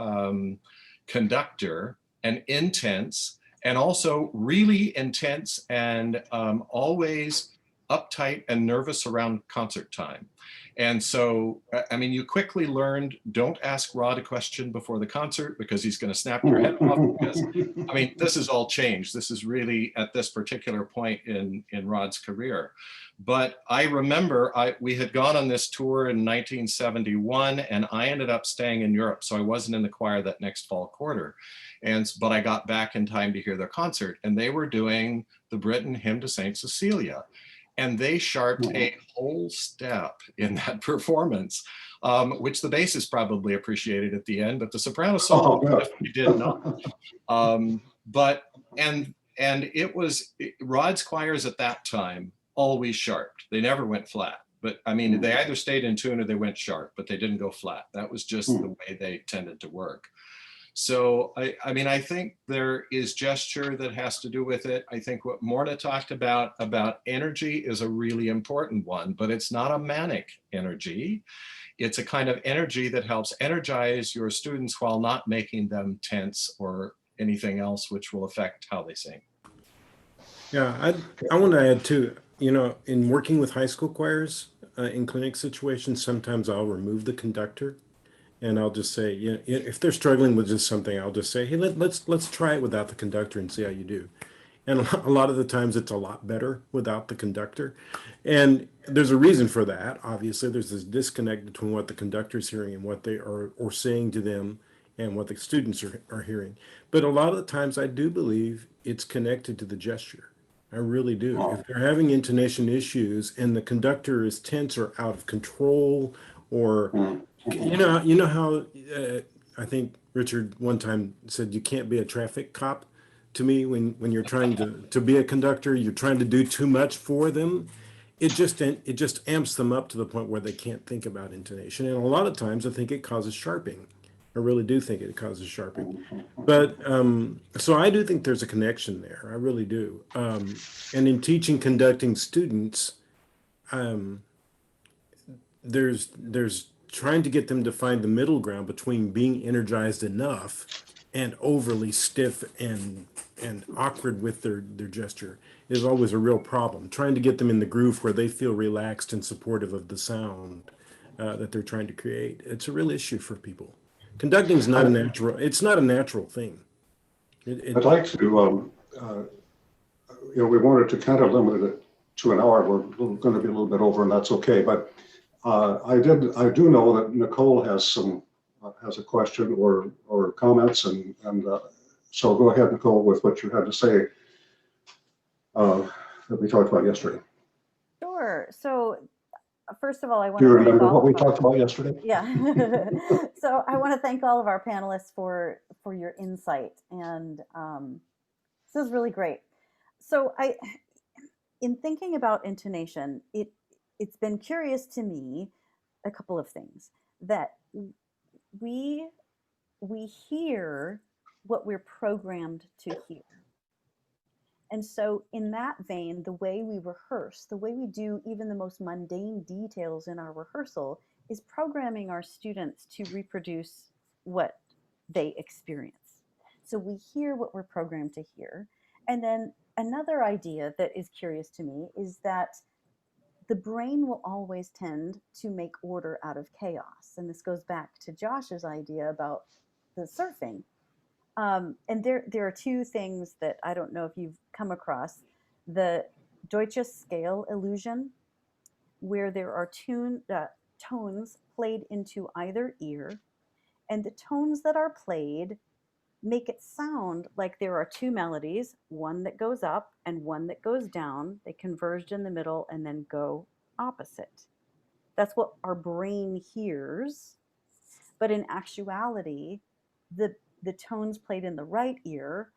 conductor, and intense, and also really intense, and always uptight and nervous around concert time. And so, I mean, you quickly learned, don't ask Rod a question before the concert, because he's going to snap your head off. Because, I mean, this has all changed. This is really at this particular point in Rod's career. But I remember we had gone on this tour in 1971, and I ended up staying in Europe. So I wasn't in the choir that next fall quarter. But I got back in time to hear their concert, and they were doing the Britten Hymn to St. Cecilia. And they sharped a whole step in that performance, which the bassist probably appreciated at the end, but the soprano solo definitely did not. And it was Rod's choirs at that time always sharped. They never went flat. But I mean, they either stayed in tune or they went sharp, but they didn't go flat. That was just the way they tended to work. So, I mean, I think there is gesture that has to do with it. I think what Morna talked about energy is a really important one, but it's not a manic energy. It's a kind of energy that helps energize your students while not making them tense or anything else which will affect how they sing. Yeah, I want to add too, in working with high school choirs, in clinic situations, sometimes I'll remove the conductor. And I'll just say, if they're struggling with just something, I'll just say, hey, let's try it without the conductor and see how you do. And a lot of the times it's a lot better without the conductor. And there's a reason for that. Obviously, there's this disconnect between what the conductor's hearing and what they are or saying to them and what the students are hearing. But a lot of the times I do believe it's connected to the gesture. I really do. If they're having intonation issues and the conductor is tense or out of control, or you know how I think Richard one time said you can't be a traffic cop to me when you're trying to be a conductor, you're trying to do too much for them. It just amps them up to the point where they can't think about intonation. And a lot of times I think it causes sharping. I really do think it causes sharping. But so I do think there's a connection there. I really do. And in teaching conducting students, there's trying to get them to find the middle ground between being energized enough and overly stiff and awkward with their gesture is always a real problem. Trying to get them in the groove where they feel relaxed and supportive of the sound that they're trying to create. It's a real issue for people. Conducting is not a natural thing. I'd like to, we wanted to kind of limit it to an hour. We're going to be a little bit over, and that's okay. But I do know that Nicole has a question or comments, and So go ahead, Nicole, with what you had to say that we talked about yesterday. Sure. So first of all, I want Do you to thank remember all what we of our, talked about yesterday? yeah. So I want to thank all of our panelists for your insight, and this is really great. So in thinking about intonation, it's been curious to me a couple of things, that we hear what we're programmed to hear. And so in that vein, the way we rehearse, the way we do even the most mundane details in our rehearsal is programming our students to reproduce what they experience. So we hear what we're programmed to hear. And then another idea that is curious to me is that the brain will always tend to make order out of chaos. And this goes back to Josh's idea about the surfing. And there are two things that I don't know if you've come across. The Deutsche scale illusion, where there are tones played into either ear, and the tones that are played make it sound like there are two melodies, one that goes up and one that goes down. They converged in the middle and then go opposite. That's what our brain hears. But in actuality, the tones played in the right ear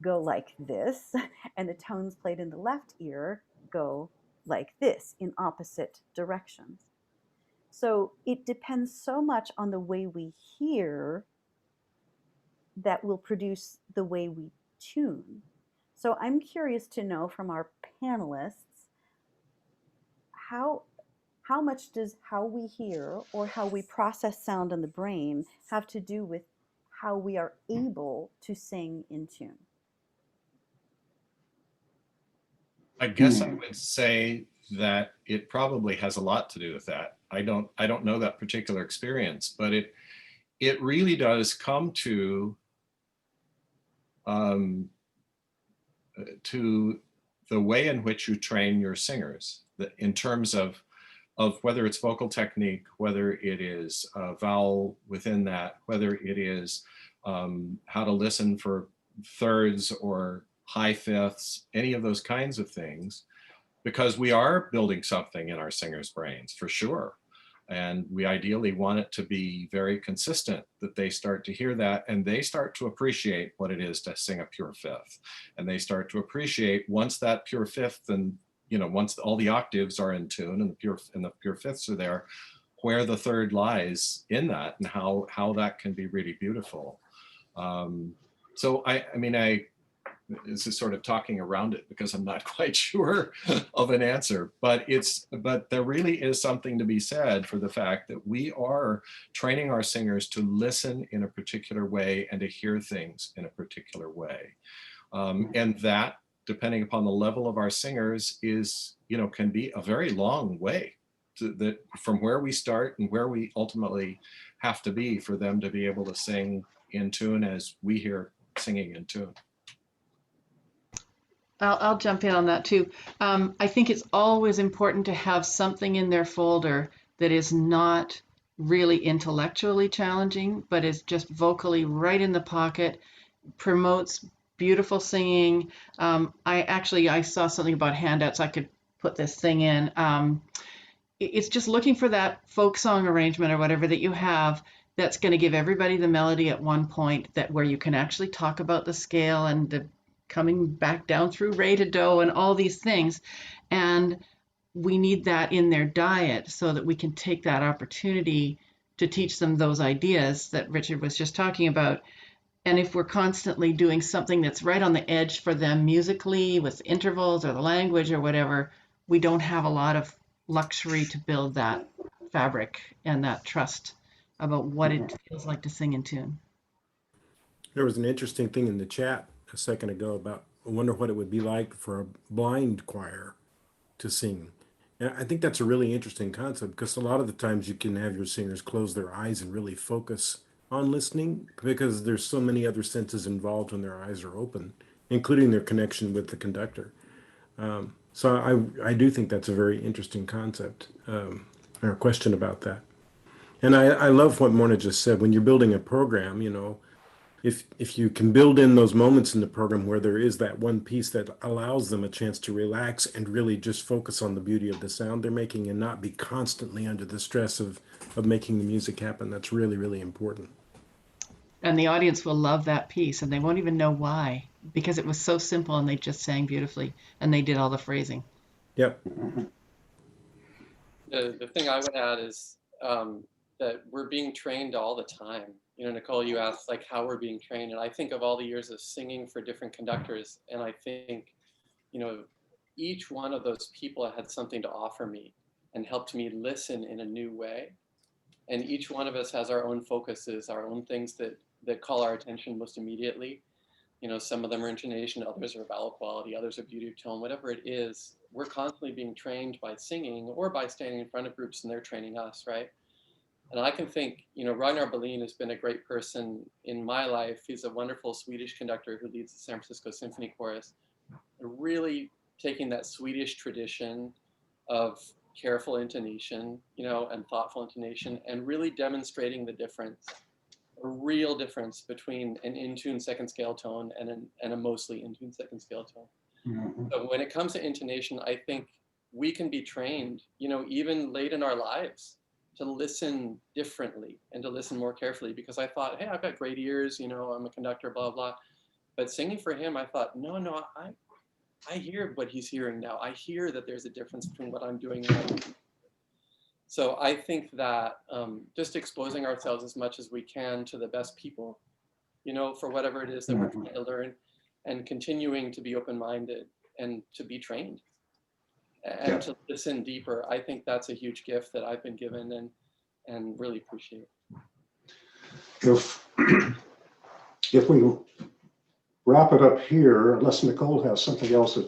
go like this, and the tones played in the left ear go like this in opposite directions. So it depends so much on the way we hear that will produce the way we tune. So I'm curious to know from our panelists, how much does how we hear or how we process sound in the brain have to do with how we are able to sing in tune? I guess I would say that it probably has a lot to do with that. I don't know that particular experience, but it really does come to the way in which you train your singers, in terms of whether it's vocal technique, whether it is a vowel within that, whether it is how to listen for thirds or high fifths, any of those kinds of things, because we are building something in our singers' brains for sure. And we ideally want it to be very consistent, that they start to hear that and they start to appreciate what it is to sing a pure fifth. And they start to appreciate, once that pure fifth and, once all the octaves are in tune and the pure fifths are there, where the third lies in that and how that can be really beautiful. So this is sort of talking around it because I'm not quite sure of an answer, but there really is something to be said for the fact that we are training our singers to listen in a particular way and to hear things in a particular way. And that, depending upon the level of our singers, can be a very long way from where we start and where we ultimately have to be for them to be able to sing in tune as we hear singing in tune. I'll jump in on that too. I think it's always important to have something in their folder that is not really intellectually challenging, but is just vocally right in the pocket, promotes beautiful singing. I saw something about handouts. I could put this thing in. It's just looking for that folk song arrangement or whatever that you have that's going to give everybody the melody at one point, that where you can actually talk about the scale and the coming back down through re to do and all these things. And we need that in their diet so that we can take that opportunity to teach them those ideas that Richard was just talking about. And if we're constantly doing something that's right on the edge for them musically with intervals or the language or whatever, we don't have a lot of luxury to build that fabric and that trust about what it feels like to sing in tune. There was an interesting thing in the chat a second ago about, I wonder what it would be like for a blind choir to sing. And I think that's a really interesting concept, because a lot of the times you can have your singers close their eyes and really focus on listening, because there's so many other senses involved when their eyes are open, including their connection with the conductor. So I do think that's a very interesting concept, or a question about that. And I love what Morna just said. When you're building a program, if you can build in those moments in the program where there is that one piece that allows them a chance to relax and really just focus on the beauty of the sound they're making and not be constantly under the stress of making the music happen, that's really, really important. And the audience will love that piece and they won't even know why, because it was so simple and they just sang beautifully and they did all the phrasing. Yep. The thing I would add is that we're being trained all the time. You know, Nicole, you asked like how we're being trained, and I think of all the years of singing for different conductors, and I think, you know, each one of those people had something to offer me and helped me listen in a new way. And each one of us has our own focuses, our own things that call our attention most immediately. You know, some of them are intonation, others are vowel quality, others are beauty of tone, whatever it is. We're constantly being trained by singing or by standing in front of groups and they're training us, right? And I can think, you know, Ragnar Berlin has been a great person in my life. He's a wonderful Swedish conductor who leads the San Francisco Symphony Chorus. Really taking that Swedish tradition of careful intonation, you know, and thoughtful intonation, and really demonstrating the difference, a real difference between an in-tune second scale tone and a mostly in-tune second scale tone. Mm-hmm. So when it comes to intonation, I think we can be trained, you know, even late in our lives, to listen differently and to listen more carefully, because I thought, hey, I've got great ears, you know, I'm a conductor, blah, blah. But singing for him, I thought, no, I hear what he's hearing now. I hear that there's a difference between what I'm doing and what I'm doing. So I think that just exposing ourselves as much as we can to the best people, you know, for whatever it is that we're trying to learn, and continuing to be open-minded and to be trained and to listen deeper. I think that's a huge gift that I've been given and really appreciate. If we wrap it up here, unless Nicole has something else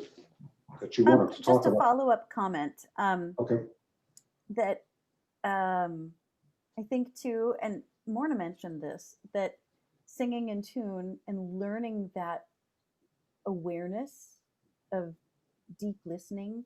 that you want to talk just a about. follow-up comment. Okay. That I think too, and Morna mentioned this, that singing in tune and learning that awareness of deep listening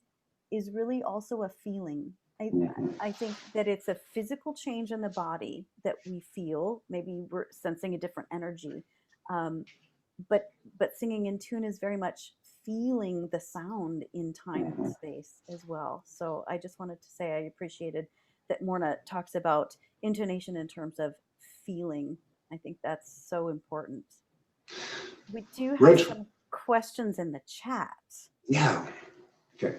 is really also a feeling. I think that it's a physical change in the body that we feel. Maybe we're sensing a different energy. But singing in tune is very much feeling the sound in time and space as well. So I just wanted to say I appreciated that Morna talks about intonation in terms of feeling. I think that's so important. We do have some questions in the chat. Yeah. Okay.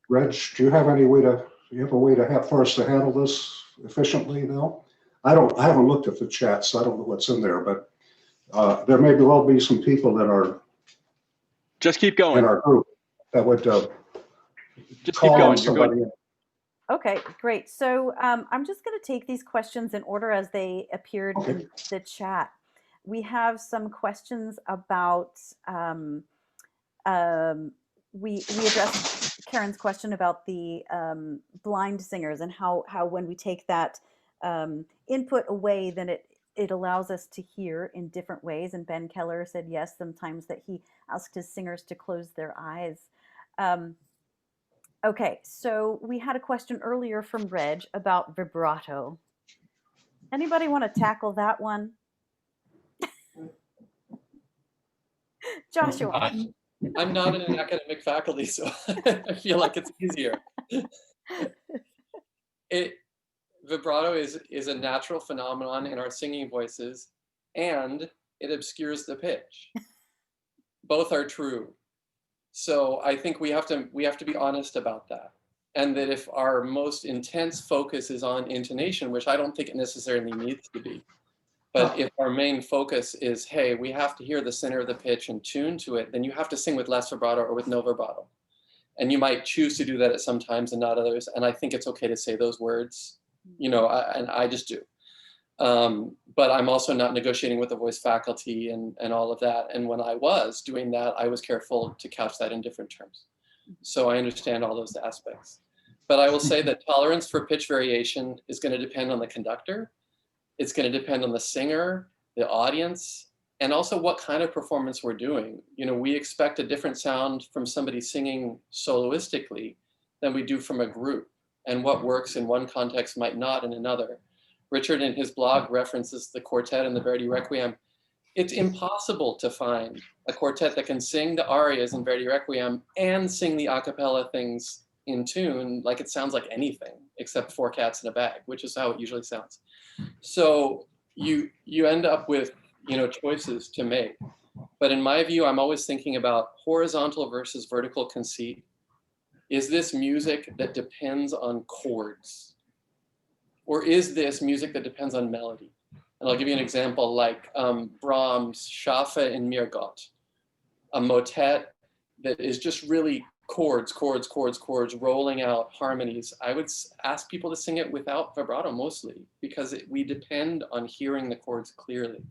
Reg, do you have a way to have for us to handle this efficiently now? I haven't looked at the chat, so I don't know what's in there, but there may well be some people that are just keep going in our group that would just call keep going. on somebody. Okay, great. So I'm just going to take these questions in order as they appeared in the chat. We have some questions about, we addressed Karen's question about the blind singers and how when we take that input away, then it allows us to hear in different ways. And Ben Keller said yes, sometimes that he asked his singers to close their eyes. Okay, so we had a question earlier from Reg about vibrato. Anybody want to tackle that one? Joshua. I'm not in an academic faculty, so I feel like it's easier. Vibrato is a natural phenomenon in our singing voices, and it obscures the pitch. Both are true. So I think we have to be honest about that. And that if our most intense focus is on intonation, which I don't think it necessarily needs to be, but if our main focus is, hey, we have to hear the center of the pitch and tune to it, then you have to sing with less vibrato or with no vibrato. And you might choose to do that at some times and not others. And I think it's okay to say those words, you know, and I just do. But I'm also not negotiating with the voice faculty and all of that. And when I was doing that, I was careful to couch that in different terms. So I understand all those aspects. But I will say that tolerance for pitch variation is going to depend on the conductor. It's going to depend on the singer, the audience, and also what kind of performance we're doing. You know, we expect a different sound from somebody singing soloistically than we do from a group. And what works in one context might not in another. Richard in his blog references the quartet and the Verdi Requiem. It's impossible to find a quartet that can sing the arias in Verdi Requiem and sing the a cappella things in tune like it sounds like anything except Four Cats in a Bag, which is how it usually sounds. So you end up with, you know, choices to make. But in my view, I'm always thinking about horizontal versus vertical conceit. Is this music that depends on chords? Or is this music that depends on melody? And I'll give you an example, like Brahms' Schafe in Mir Gott, a motet that is just really chords, chords, chords, chords, rolling out harmonies. I would ask people to sing it without vibrato mostly, because we depend on hearing the chords clearly.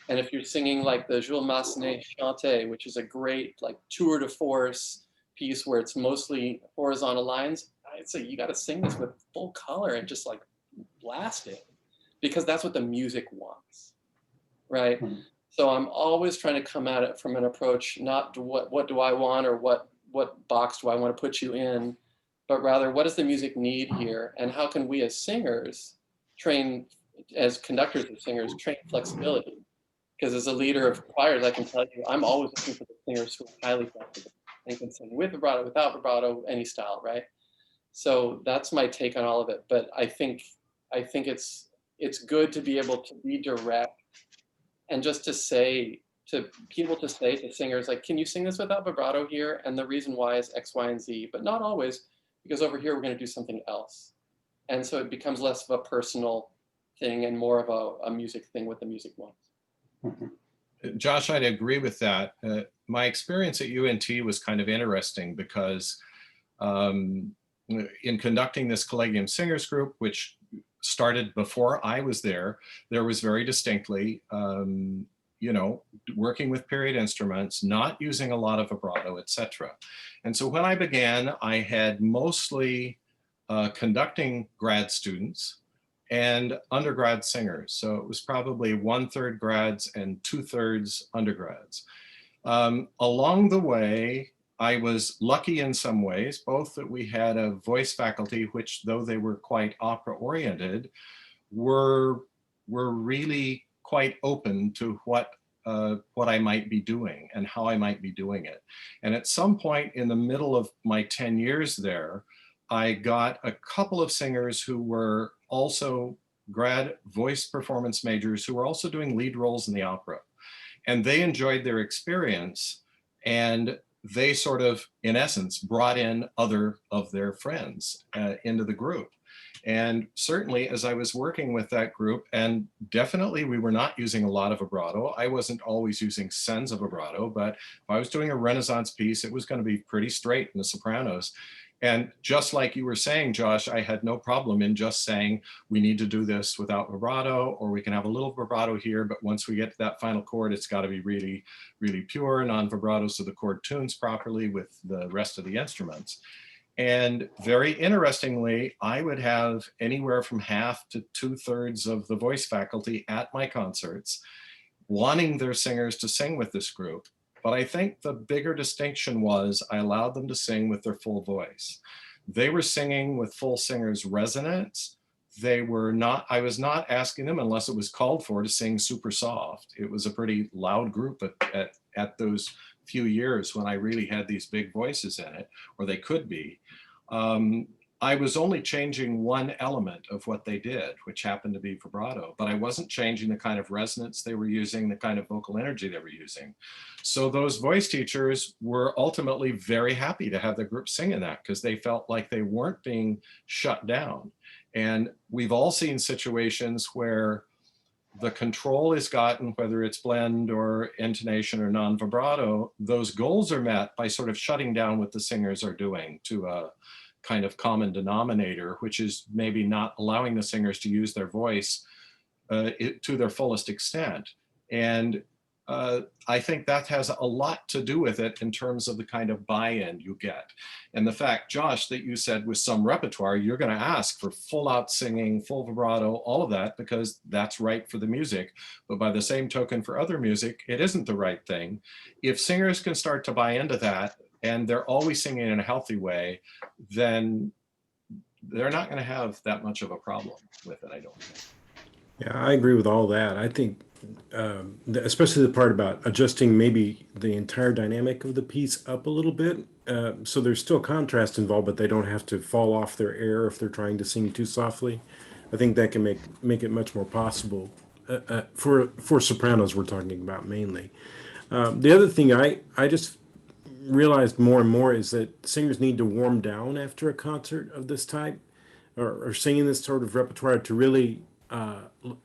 And if you're singing like the Jules Massenet Chanté, which is a great like tour de force piece where it's mostly horizontal lines, I'd say you got to sing this with full color and just like blast it, because that's what the music wants, right? Mm-hmm. So I'm always trying to come at it from an approach, not to what do I want or what box do I want to put you in, but rather what does the music need here, and how can we as singers train, as conductors of singers, train flexibility? Because as a leader of choirs, I can tell you, I'm always looking for the singers who are highly flexible. They can sing with vibrato, without vibrato, any style, right? So that's my take on all of it. But I think it's good to be able to be direct and just to say to people, to say to singers, like, can you sing this without vibrato here? And the reason why is X, Y, and Z, but not always, because over here we're going to do something else. And so it becomes less of a personal thing and more of a music thing, what the music wants. Josh, I'd agree with that. My experience at UNT was kind of interesting because in conducting this Collegium Singers group, which started before I was there was very distinctly, you know, working with period instruments, not using a lot of vibrato, etc. And so when I began, I had mostly conducting grad students and undergrad singers. So it was probably 1/3 grads and 2/3 undergrads. Along the way, I was lucky in some ways, both that we had a voice faculty, which though they were quite opera oriented, were really quite open to what I might be doing and how I might be doing it. And at some point in the middle of my 10 years there, I got a couple of singers who were also grad voice performance majors who were also doing lead roles in the opera. And they enjoyed their experience, and they sort of, in essence, brought in other of their friends into the group. And certainly as I was working with that group, and definitely we were not using a lot of vibrato. I wasn't always using sends of vibrato, but if I was doing a Renaissance piece, it was going to be pretty straight in the sopranos. And just like you were saying, Josh, I had no problem in just saying, we need to do this without vibrato, or we can have a little vibrato here, but once we get to that final chord, it's got to be really, really pure, non-vibrato, so the chord tunes properly with the rest of the instruments. And very interestingly, I would have anywhere from 1/2 to 2/3 of the voice faculty at my concerts wanting their singers to sing with this group. But I think the bigger distinction was I allowed them to sing with their full voice. They were singing with full singers' resonance. They were not, I was not asking them, unless it was called for, to sing super soft. It was a pretty loud group at those few years when I really had these big voices in it, or they could be. I was only changing one element of what they did, which happened to be vibrato, but I wasn't changing the kind of resonance they were using, the kind of vocal energy they were using. So those voice teachers were ultimately very happy to have the group sing in that, because they felt like they weren't being shut down. And we've all seen situations where the control is gotten, whether it's blend or intonation or non-vibrato, those goals are met by sort of shutting down what the singers are doing to a kind of common denominator, which is maybe not allowing the singers to use their voice to their fullest extent. And I think that has a lot to do with it in terms of the kind of buy-in you get. And the fact, Josh, that you said with some repertoire, you're going to ask for full out singing, full vibrato, all of that, because that's right for the music. But by the same token, for other music, it isn't the right thing. If singers can start to buy into that, and they're always singing in a healthy way, then they're not going to have that much of a problem with it, I don't think. Yeah, I agree with all that. I think, especially the part about adjusting maybe the entire dynamic of the piece up a little bit. So there's still contrast involved, but they don't have to fall off their air if they're trying to sing too softly. I think that can make it much more possible for sopranos. We're talking about mainly. The other thing I just realized more and more is that singers need to warm down after a concert of this type or singing this sort of repertoire to really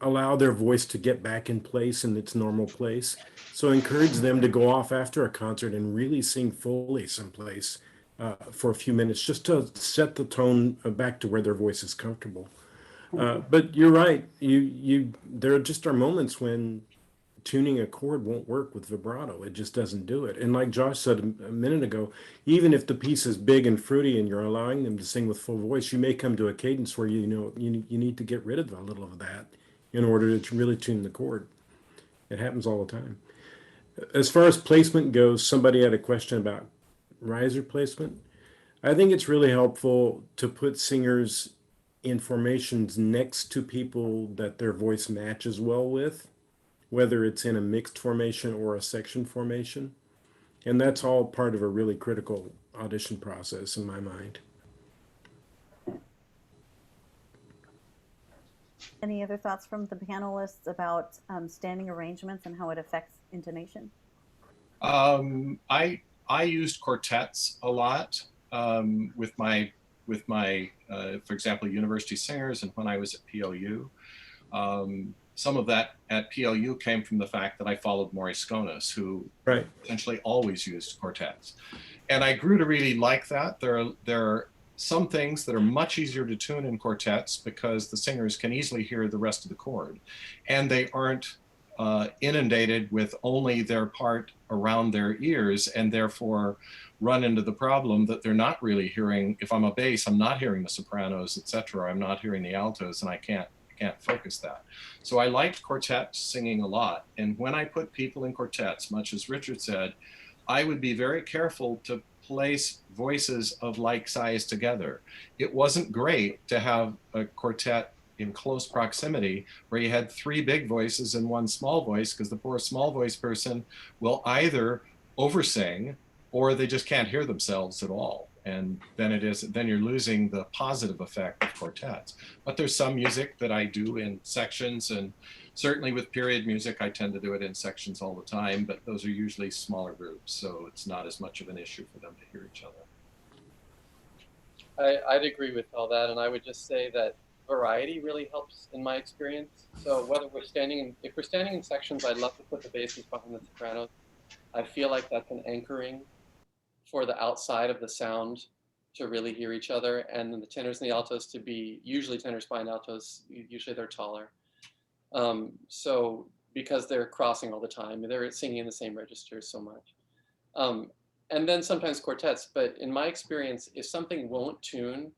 allow their voice to get back in place in its normal place. So encourage them to go off after a concert and really sing fully someplace for a few minutes just to set the tone back to where their voice is comfortable. But you're right. There just are moments when tuning a chord won't work with vibrato. It just doesn't do it. And like Josh said a minute ago, even if the piece is big and fruity and you're allowing them to sing with full voice, you may come to a cadence where you need to get rid of a little of that in order to really tune the chord. It happens all the time. As far as placement goes, somebody had a question about riser placement. I think it's really helpful to put singers in formations next to people that their voice matches well with, whether it's in a mixed formation or a section formation. And that's all part of a really critical audition process in my mind. Any other thoughts from the panelists about standing arrangements and how it affects intonation? I used quartets a lot with my for example, university singers, and when I was at PLU. Some of that at PLU came from the fact that I followed Maurice Skonas, who essentially always used quartets. And I grew to really like that. There are some things that are much easier to tune in quartets because the singers can easily hear the rest of the chord. And they aren't inundated with only their part around their ears, and therefore run into the problem that they're not really hearing. If I'm a bass, I'm not hearing the sopranos, etc. I'm not hearing the altos, and I can't focus that. So I liked quartet singing a lot. And when I put people in quartets, much as Richard said, I would be very careful to place voices of like size together. It wasn't great to have a quartet in close proximity where you had 3 big voices and 1 small voice, because the poor small voice person will either oversing or they just can't hear themselves at all. And then you're losing the positive effect of quartets. But there's some music that I do in sections, and certainly with period music, I tend to do it in sections all the time, but those are usually smaller groups, so it's not as much of an issue for them to hear each other. I'd agree with all that, and I would just say that variety really helps in my experience. So whether if we're standing in sections, I'd love to put the basses behind the sopranos. I feel like that's an anchoring for the outside of the sound to really hear each other, and then the tenors and the altos to be usually tenors behind altos. Usually they're taller. So because they're crossing all the time, they're singing in the same registers so much. And then sometimes quartets, but in my experience, if something won't tune,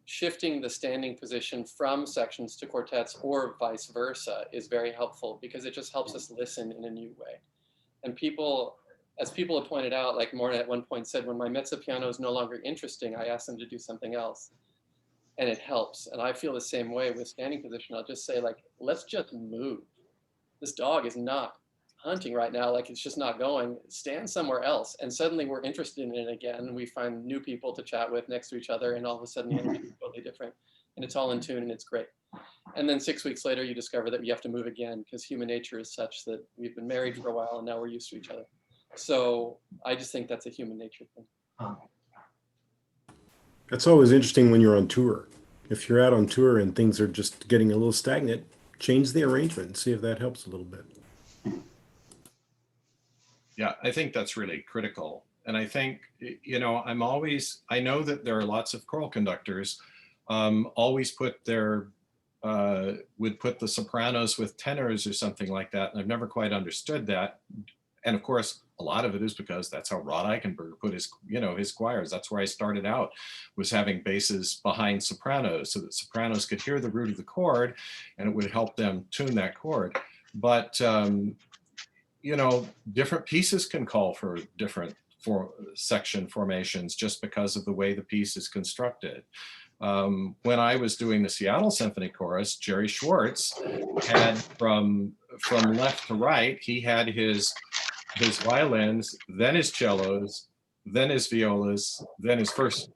shifting the standing position from sections to quartets or vice versa is very helpful, because it just helps us listen in a new way. And as people have pointed out, like Morna at one point said, when my mezzo piano is no longer interesting, I ask them to do something else. And it helps. And I feel the same way with standing position. I'll just say, like, let's just move. This dog is not hunting right now, like it's just not going. Stand somewhere else. And suddenly we're interested in it again. And we find new people to chat with next to each other. And all of a sudden the energy is totally different. And it's all in tune and it's great. And then 6 weeks later, you discover that you have to move again, because human nature is such that we've been married for a while and now we're used to each other. So I just think that's a human nature thing. That's always interesting when you're on tour. If you're out on tour and things are just getting a little stagnant, change the arrangement and see if that helps a little bit. Yeah, I think that's really critical. And I think, I know that there are lots of choral conductors always would put the sopranos with tenors or something like that. And I've never quite understood that. And of course, a lot of it is because that's how Rod Eichenberg put his choirs. That's where I started out, was having basses behind sopranos so that sopranos could hear the root of the chord and it would help them tune that chord. But, different pieces can call for different section formations just because of the way the piece is constructed. When I was doing the Seattle Symphony Chorus, Jerry Schwartz had from left to right, he had his violins, then his cellos, then his violas, then his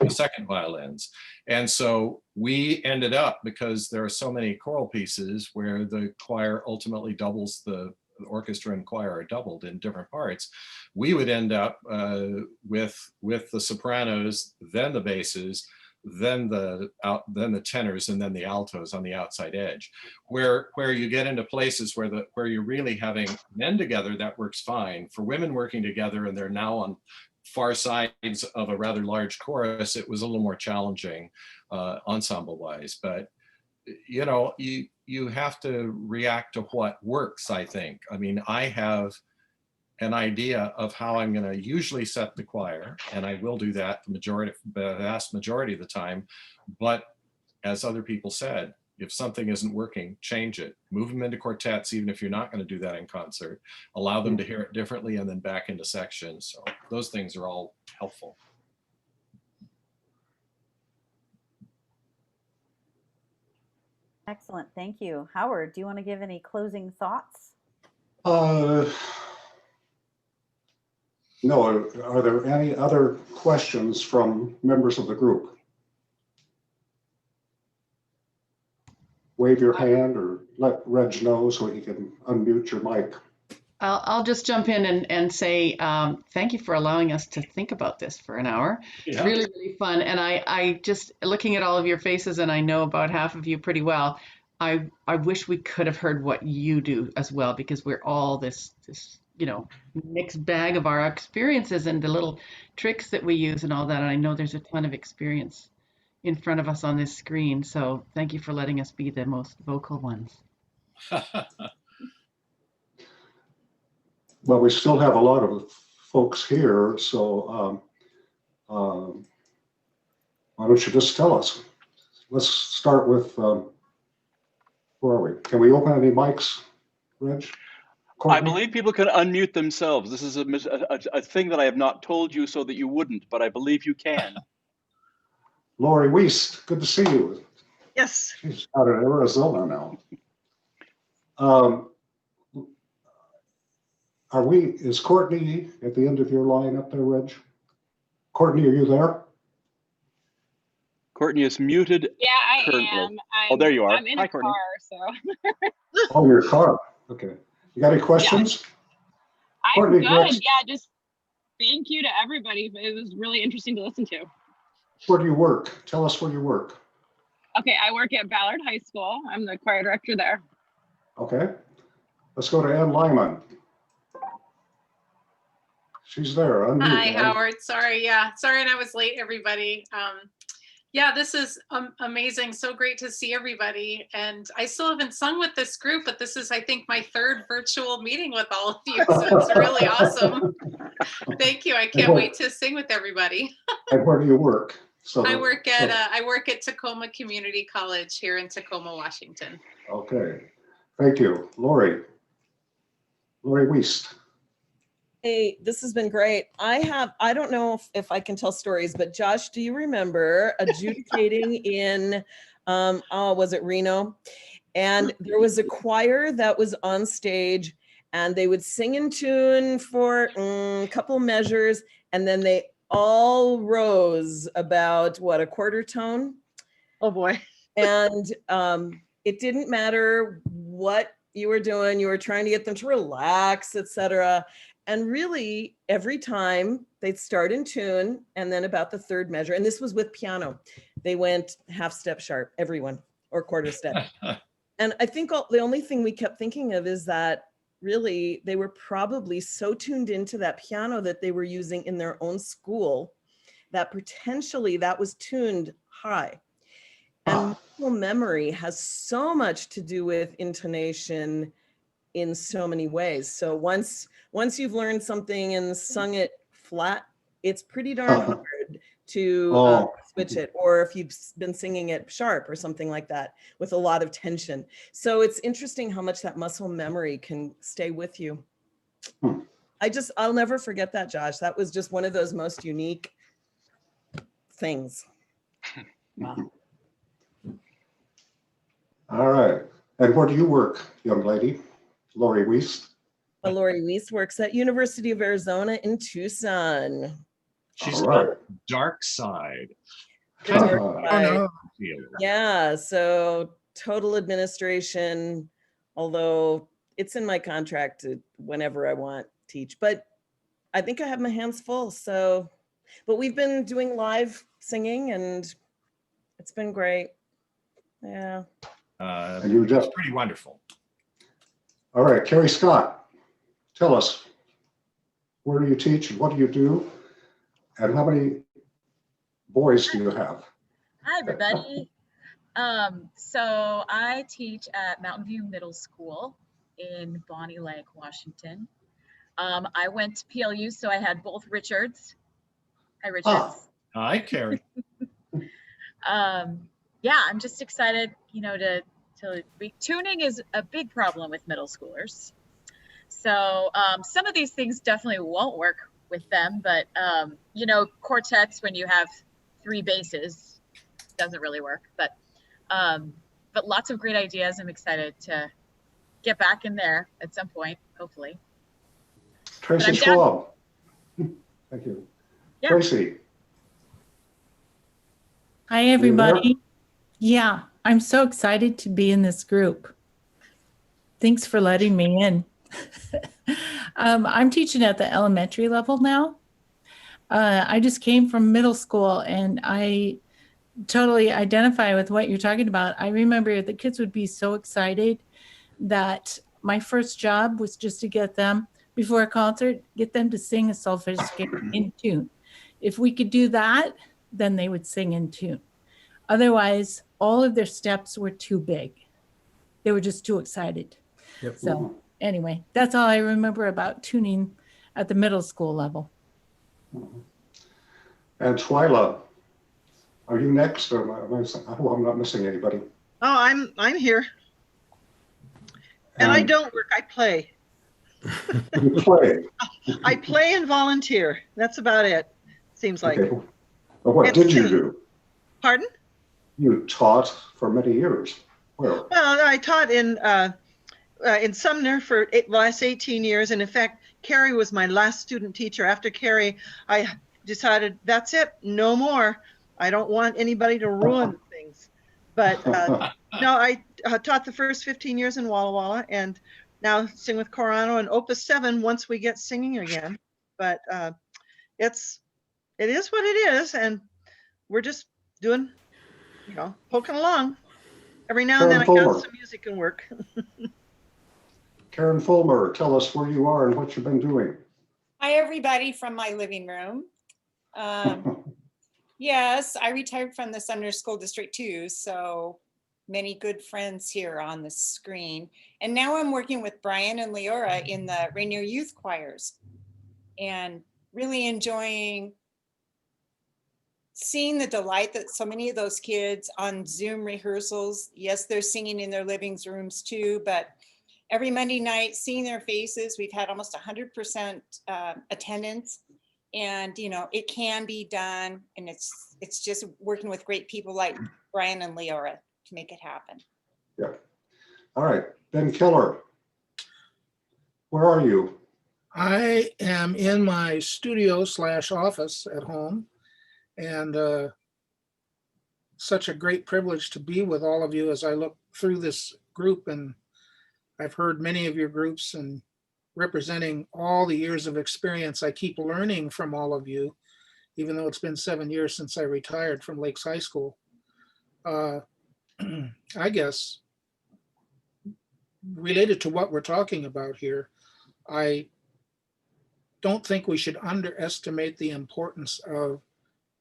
second violins. And so we ended up, because there are so many choral pieces where the choir ultimately doubles, the orchestra and choir are doubled in different parts, we would end up with the sopranos, then the basses, then the tenors, and then the altos on the outside edge. Where you get into places where you're really having men together, that works fine. For women working together, and they're now on far sides of a rather large chorus, it was a little more challenging ensemble wise. But you know, you have to react to what works, I think. I mean, I have an idea of how I'm going to usually set the choir, and I will do that the vast majority of the time. But as other people said, if something isn't working, change it. Move them into quartets, even if you're not going to do that in concert. Allow them to hear it differently, and then back into sections. So those things are all helpful. Excellent, thank you. Howard, do you want to give any closing thoughts? No, are there any other questions from members of the group? Wave your hand or let Reg know so he can unmute your mic. I'll just jump in and say thank you for allowing us to think about this for an hour. Yeah. Really, really fun. And I just, looking at all of your faces, and I know about half of you pretty well, I wish we could have heard what you do as well, because we're all this you know, mixed bag of our experiences and the little tricks that we use and all that. And I know there's a ton of experience in front of us on this screen. So thank you for letting us be the most vocal ones. Well, we still have a lot of folks here, so why don't you just tell us? Let's start with, where are we? Can we open any mics, Reg? Courtney? I believe people can unmute themselves. This is a thing that I have not told you so that you wouldn't, but I believe you can. Lori Wiest, good to see you. Yes. She's out in Arizona now. Is Courtney at the end of your line up there, Reg? Courtney, are you there? Courtney is muted. Yeah, I currently. am. Oh, there you are. I'm in Hi, a Courtney. car, so. Oh, your car. Okay. You got any questions? I'm Courtney, good. Reg, Yeah, just thank you to everybody. It was really interesting to listen to. where do you work? Tell us where you work. Okay, I work at Ballard High School. I'm the choir director there. Okay. Let's go to Ann Lyman. She's there. Unmute, Hi, Ann. Howard. Sorry. Yeah. Sorry. And I was late, everybody. Yeah, this is amazing. So great to see everybody. And I still haven't sung with this group, but this is, I think, my third virtual meeting with all of you. So it's really awesome. Thank you. I can't wait to sing with everybody. And where do you work? So I work at Tacoma Community College here in Tacoma, Washington. Okay. Thank you. Lori Wiest. Hey, this has been great. I don't know if I can tell stories, but Josh, do you remember adjudicating in, was it Reno? And there was a choir that was on stage and they would sing in tune for a couple measures. And then they all rose about a quarter tone. Oh boy. And it didn't matter what you were doing. You were trying to get them to relax, etc. And really, every time they'd start in tune, and then about the third measure, and this was with piano, they went half step sharp, everyone, or quarter step. And I think the only thing we kept thinking of is that really they were probably so tuned into that piano that they were using in their own school that potentially that was tuned high. And muscle memory has so much to do with intonation in so many ways. So once you've learned something and sung it flat, it's pretty darn hard to switch it, or if you've been singing it sharp or something like that with a lot of tension. So it's interesting how much that muscle memory can stay with you. I'll never forget that, Josh. That was just one of those most unique things. Wow. All right. And where do you work, young lady? Lori Weiss? Lori Weiss works at University of Arizona in Tucson. She's All got right. the dark side. The dark Uh-huh. side. Oh, no. Yeah, so total administration, although it's in my contract to whenever I want teach, but I think I have my hands full. So, but we've been doing live singing and it's been great. Yeah. And you It's just, pretty wonderful. all right, Carrie Scott, tell us, where do you teach and what do you do? And how many boys do you have? Hi, everybody. So I teach at Mountain View Middle School in Bonnie Lake, Washington. I went to PLU, so I had both Richards. Hi, Richards. Hi, Carrie. Yeah, I'm just excited, you know, tuning is a big problem with middle schoolers. So some of these things definitely won't work with them, but you know, quartets when you have 3 basses doesn't really work. But lots of great ideas. I'm excited to get back in there at some point, hopefully. Tracy Schwab. Thank you. Yeah. Tracy. Hi, everybody. Yeah, I'm so excited to be in this group. Thanks for letting me in. I'm teaching at the elementary level now. I just came from middle school and I totally identify with what you're talking about. I remember the kids would be so excited that my first job was just to get them, before a concert, get them to sing a solfege scale in tune. If we could do that, then they would sing in tune. Otherwise, all of their steps were too big. They were just too excited. Yep. So anyway, that's all I remember about tuning at the middle school level. And Twyla, are you next? Or I hope I'm not missing anybody. Oh, I'm here. And I don't work, I play. You play. I play and volunteer. That's about it, seems like. Okay. Well, what did you do? Pardon? You taught for many years. Well, I taught in Sumner for the last 18 years. And in fact, Carrie was my last student teacher. After Carrie, I decided that's it, no more. I don't want anybody to ruin things. But no, I taught the first 15 years in Walla Walla and now sing with Chor Anno and Opus 7 once we get singing again. But it is what it is. And we're just doing, you know, poking along. Every now and then I got some music and work. Karen Fulmer, tell us where you are and what you've been doing. Hi, everybody from my living room. Yes, I retired from the Sumner School District too, so many good friends here on the screen. And now I'm working with Brian and Leora in the Rainier Youth Choirs and really enjoying seeing the delight that so many of those kids on Zoom rehearsals, yes, they're singing in their living rooms too, but every Monday night, seeing their faces, we've had almost 100% attendance. And, you know, it can be done. And it's just working with great people like Brian and Leora to make it happen. Yeah. All right. Ben Keller, where are you? I am in my studio/office at home. And such a great privilege to be with all of you as I look through this group. And I've heard many of your groups and representing all the years of experience. I keep learning from all of you, even though it's been 7 years since I retired from Lakes High School. I guess related to what we're talking about here, I don't think we should underestimate the importance of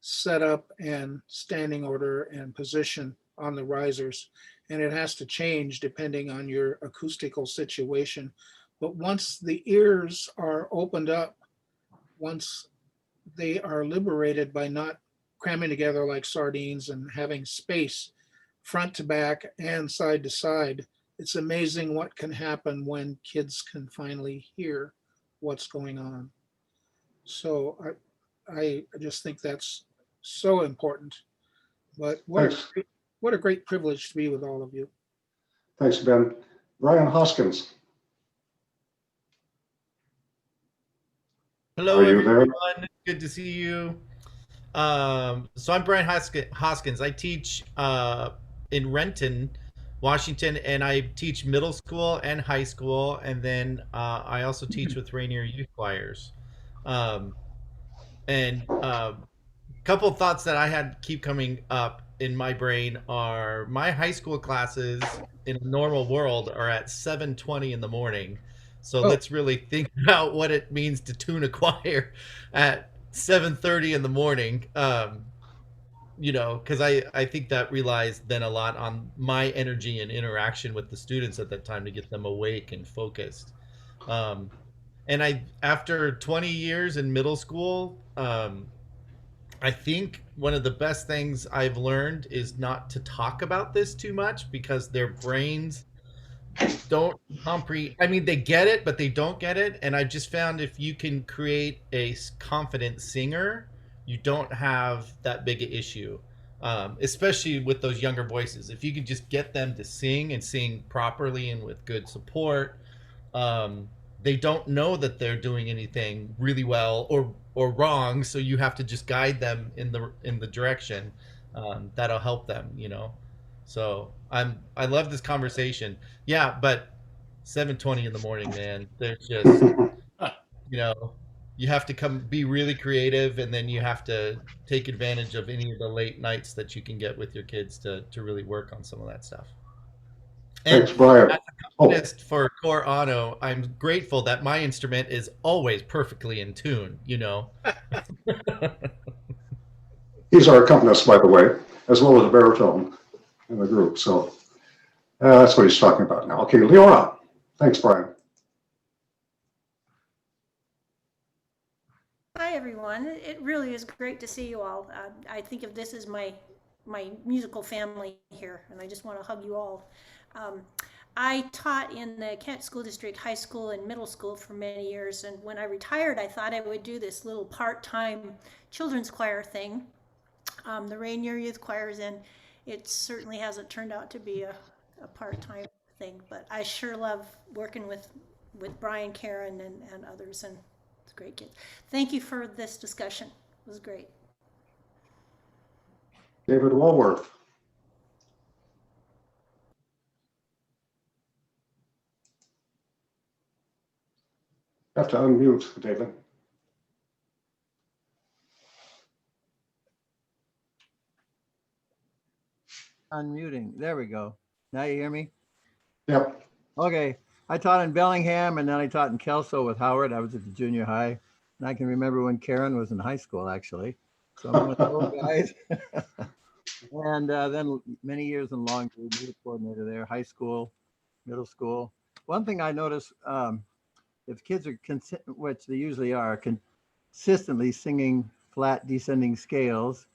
setup and standing order and position on the risers. And it has to change depending on your acoustical situation. But once the ears are opened up, once they are liberated by not cramming together like sardines and having space front to back and side to side, it's amazing what can happen when kids can finally hear what's going on. So I just think that's so important. But what a great privilege to be with all of you. Thanks, Ben. Brian Hoskins. Hello, Are you everyone. there? Good to see you. So I'm Brian Hoskins. I teach in Renton, Washington, and I teach middle school and high school, and then I also teach with Rainier Youth Choirs. And couple of thoughts that I had keep coming up in my brain are my high school classes in a normal world are at 7:20 in the morning. So let's really think about what it means to tune a choir at 7:30 in the morning. Because I think that relies then a lot on my energy and interaction with the students at that time to get them awake and focused. And after 20 years in middle school, I think one of the best things I've learned is not to talk about this too much because their brains don't comprehend. I mean, they get it, but they don't get it. And I just found if you can create a confident singer, you don't have that big an issue, especially with those younger voices. If you can just get them to sing and sing properly and with good support, they don't know that they're doing anything really well or wrong, so you have to just guide them in the direction that'll help them. So I love this conversation. Yeah, but 7:20 in the morning, man, they're just you have to be really creative, and then you have to take advantage of any of the late nights that you can get with your kids to really work on some of that stuff. And Thanks, Brian. as a componist for Chor Anno, I'm grateful that my instrument is always perfectly in tune. He's our accompanist, by the way, as well as a baritone in the group. So that's what he's talking about now. Okay, Leora. Thanks, Brian. Hi, everyone. It really is great to see you all. I think of this as my musical family here, and I just want to hug you all. I taught in the Kent School District high school and middle school for many years, and when I retired, I thought I would do this little part-time children's choir thing, the Rainier Youth Choirs, and it certainly hasn't turned out to be a part-time thing, but I sure love working with Brian, Karen, and others, and it's great kids. Thank you for this discussion. It was great. David Walworth. Have to unmute, David. Unmuting. There we go. Now you hear me? Yep. Okay. I taught in Bellingham, and then I taught in Kelso with Howard. I was at the junior high. And I can remember when Karen was in high school, actually. So I'm one of those guys. And then many years in Longview, music coordinator there, high school, middle school. One thing I noticed, if kids are, which they usually are, consistently singing flat descending scales,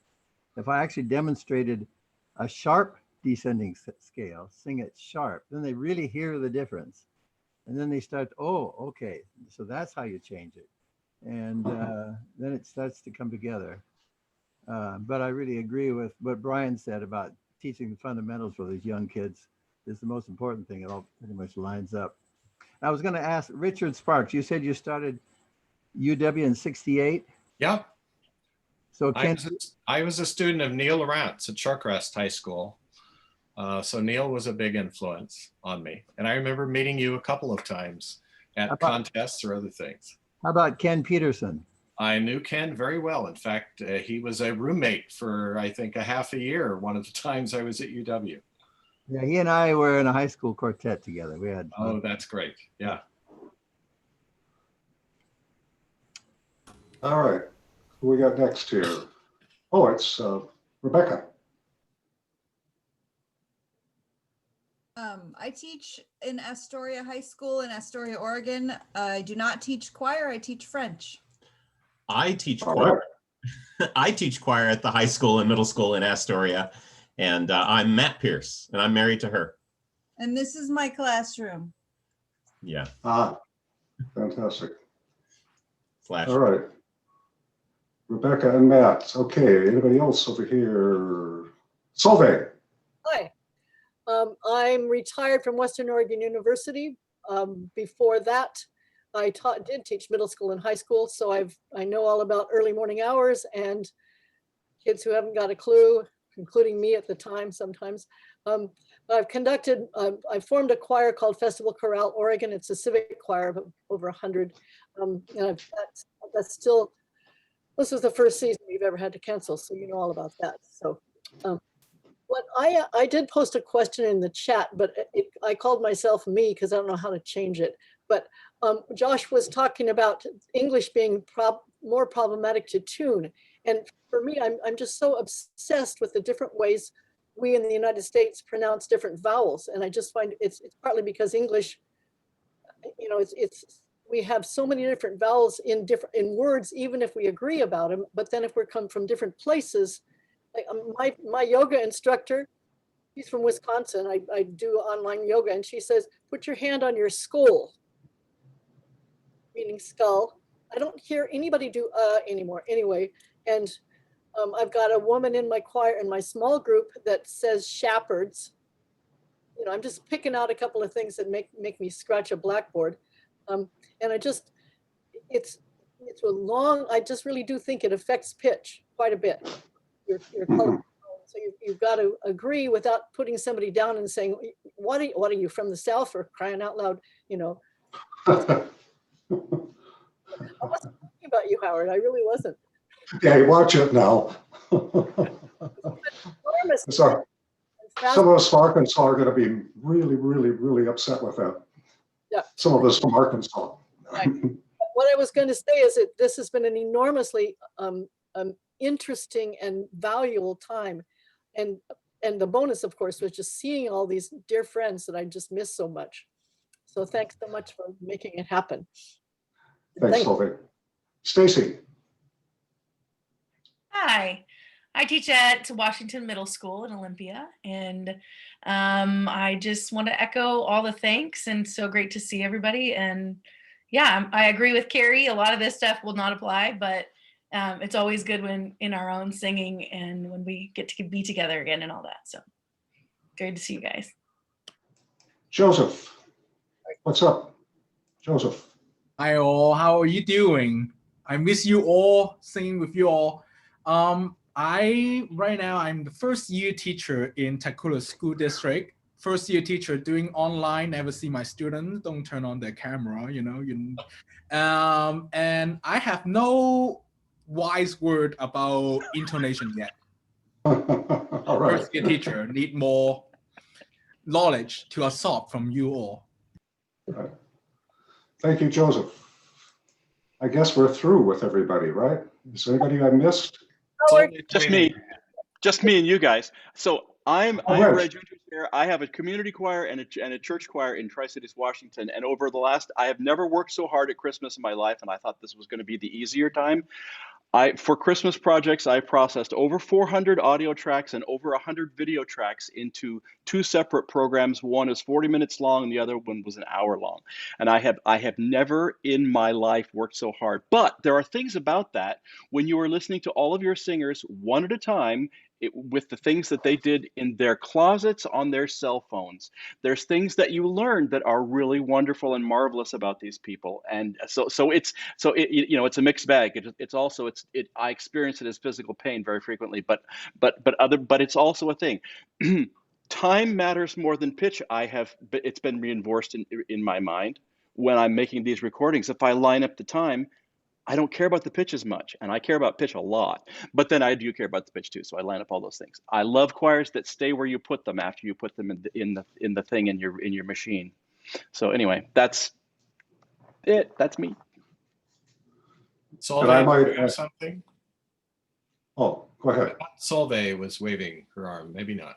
if I actually demonstrated a sharp descending scale, sing it sharp, then they really hear the difference. And then they start, oh, okay, so that's how you change it. And then it starts to come together. But I really agree with what Brian said about teaching the fundamentals for these young kids is the most important thing. It all pretty much lines up. I was going to ask Richard Sparks, you said you started UW in '68? Yep. So I was a student of Neil Lawrence at Shorecrest High School. So Neil was a big influence on me. And I remember meeting you a couple of times at contests or other things. How about Ken Peterson? I knew Ken very well. In fact, he was a roommate for, I think, a half a year one of the times I was at UW. Yeah, he and I were in a high school quartet together. We had. Oh, that's great. Yeah. All right. Who we got next here? Oh, it's Rebecca. I teach in Astoria High School in Astoria, Oregon. I do not teach choir. I teach French. I teach choir. I teach choir at the high school and middle school in Astoria. And I'm Matt Pierce, and I'm married to her. And this is my classroom. Yeah. Ah, fantastic. Flash. All right. Rebecca and Matt. Okay, anybody else over here? Solveig. Hi. I'm retired from Western Oregon University. Before that, I did teach middle school and high school, so I know all about early morning hours and kids who haven't got a clue, including me at the time sometimes. I've formed a choir called Festival Chorale Oregon. It's a civic choir of over 100. And that's still, this was the first season we've ever had to cancel, so you know all about that. So what I did post a question in the chat, but I called myself me because I don't know how to change it. But Josh was talking about English being more problematic to tune. And for me, I'm just so obsessed with the different ways we in the United States pronounce different vowels. And I just find it's partly because English, you know, we have so many different vowels in words, even if we agree about them. But then if we come from different places, like my yoga instructor, she's from Wisconsin. I do online yoga, and she says, put your hand on your skull, meaning skull. I don't hear anybody do anymore anyway. And I've got a woman in my choir, in my small group, that says shepherds. You know, I'm just picking out a couple of things that make me scratch a blackboard. And it's a long, I just really do think it affects pitch quite a bit. Your color. So you've got to agree without putting somebody down and saying, what are you from the South, for crying out loud, you know? I wasn't talking about you, Howard. I really wasn't. Okay, watch it now. Sorry. Some of us from Arkansas are going to be really, really, really upset with that. Yeah. Some of us from Arkansas. Right. What I was going to say is that this has been an enormously interesting and valuable time. And the bonus, of course, was just seeing all these dear friends that I just miss so much. So thanks so much for making it happen. Thanks, Sylvie. Stacy. Hi, I teach at Washington Middle School in Olympia, and I just want to echo all the thanks, and so great to see everybody. And yeah, I agree with Carrie. A lot of this stuff will not apply, but it's always good when in our own singing and when we get to be together again and all that. So great to see you guys. Joseph, what's up? Joseph. Hi all, how are you doing? I miss you all, singing with you all. Right now I'm the first year teacher in Takula School District. First year teacher doing online, never see my students, don't turn on their camera, you know. And I have no wise word about intonation yet. All right. First year teacher need more knowledge to absorb from you all. Right. Thank you, Joseph. I guess we're through with everybody, right? Is there anybody I missed? Just me and you guys. So I'm a Regimental chair. I have a community choir and a church choir in Tri-Cities, Washington. And over the last, I have never worked so hard at Christmas in my life, and I thought this was going to be the easier time. For Christmas projects, I processed over 400 audio tracks and over 100 video tracks into two separate programs. One is 40 minutes long and the other one was an hour long. And I have never in my life worked so hard. But there are things about that when you are listening to all of your singers one at a time, with the things that they did in their closets on their cell phones. There's things that you learn that are really wonderful and marvelous about these people. And so it's a mixed bag. It's also I experience it as physical pain very frequently, but it's also a thing. Time matters more than pitch. It's been reinforced in my mind when I'm making these recordings. If I line up the time, I don't care about the pitch as much, and I care about pitch a lot, but then I do care about the pitch too. So I line up all those things. I love choirs that stay where you put them after you put them in the thing in your machine. So anyway, that's it. That's me. Solveig, I might have something. Oh, go ahead. Solveig was waving her arm. Maybe not.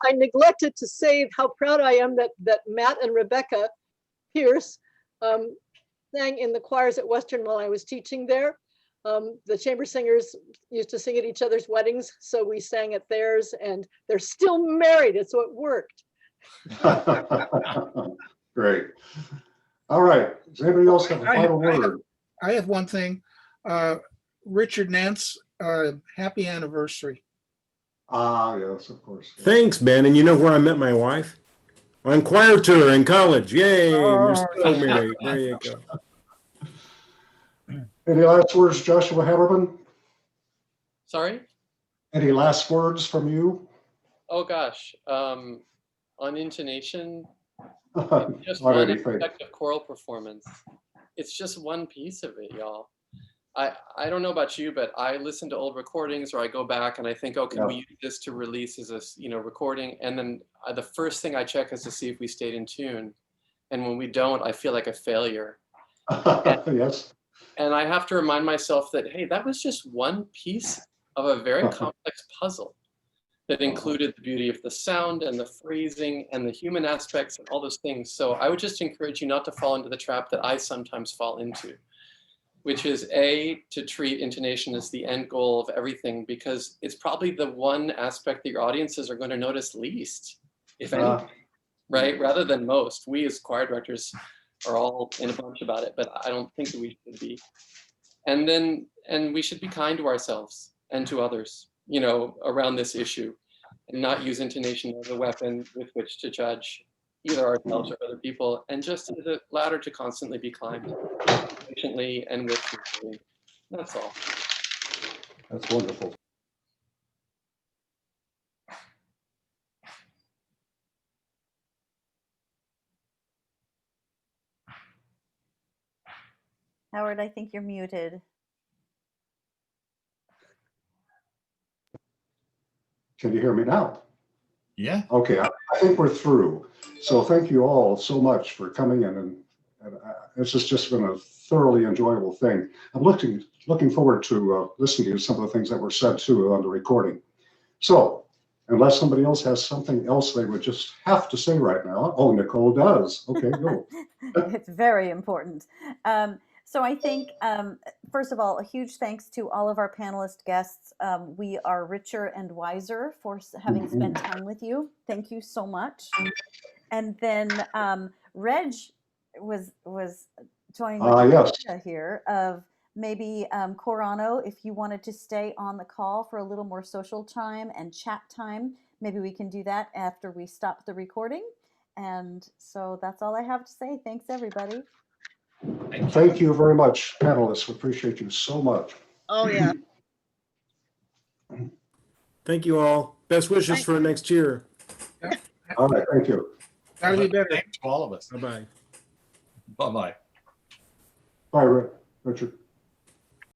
I neglected to say how proud I am that Matt and Rebecca Pierce sang in the choirs at Western while I was teaching there. The chamber singers used to sing at each other's weddings, so we sang at theirs, and they're still married, so it worked. Great. All right. Does anybody else have a final word? I have one thing. Richard Nance, happy anniversary. Ah, yes, of course. Thanks, Ben. And you know where I met my wife? On choir tour in college. Yay! We're still married. There you go. Any last words, Joshua Haberman? Sorry? Any last words from you? Oh gosh, on intonation, just On one anything. aspect of choral performance. It's just one piece of it, y'all. I don't know about you, but I listen to old recordings or I go back and I think, oh, can we use this to release as a recording? And then the first thing I check is to see if we stayed in tune. And when we don't, I feel like a failure. Yes. And I have to remind myself that, hey, that was just one piece of a very complex puzzle that included the beauty of the sound and the phrasing and the human aspects and all those things. So I would just encourage you not to fall into the trap that I sometimes fall into, which is to treat intonation as the end goal of everything, because it's probably the one aspect that your audiences are going to notice least, if anything, right? Rather than most. We as choir directors are all in a bunch about it, but I don't think that we should be. And we should be kind to ourselves and to others, around this issue, and not use intonation as a weapon with which to judge either ourselves or other people, and just as a ladder to constantly be climbed, patiently and with humility. That's all. That's wonderful. Howard, I think you're muted. Can you hear me now? Yeah. Okay, I think we're through. So thank you all so much for coming in, and this has just been a thoroughly enjoyable thing. I'm looking forward to listening to some of the things that were said too on the recording. So unless somebody else has something else they would just have to say right now. Oh, Nicole does. Okay, go. It's very important. So I think, first of all, a huge thanks to all of our panelist guests. We are richer and wiser for having spent time with you. Thank you so much. And then Reg was joining with yes. idea here of maybe Corano, if you wanted to stay on the call for a little more social time and chat time, maybe we can do that after we stop the recording. And so that's all I have to say. Thanks, everybody. Thank you very much, panelists. We appreciate you so much. Oh, yeah. Thank you all. Best wishes for next year. All right, thank you. Gotta be better. Thanks to all of us. Bye-bye. Bye-bye. Bye, Richard.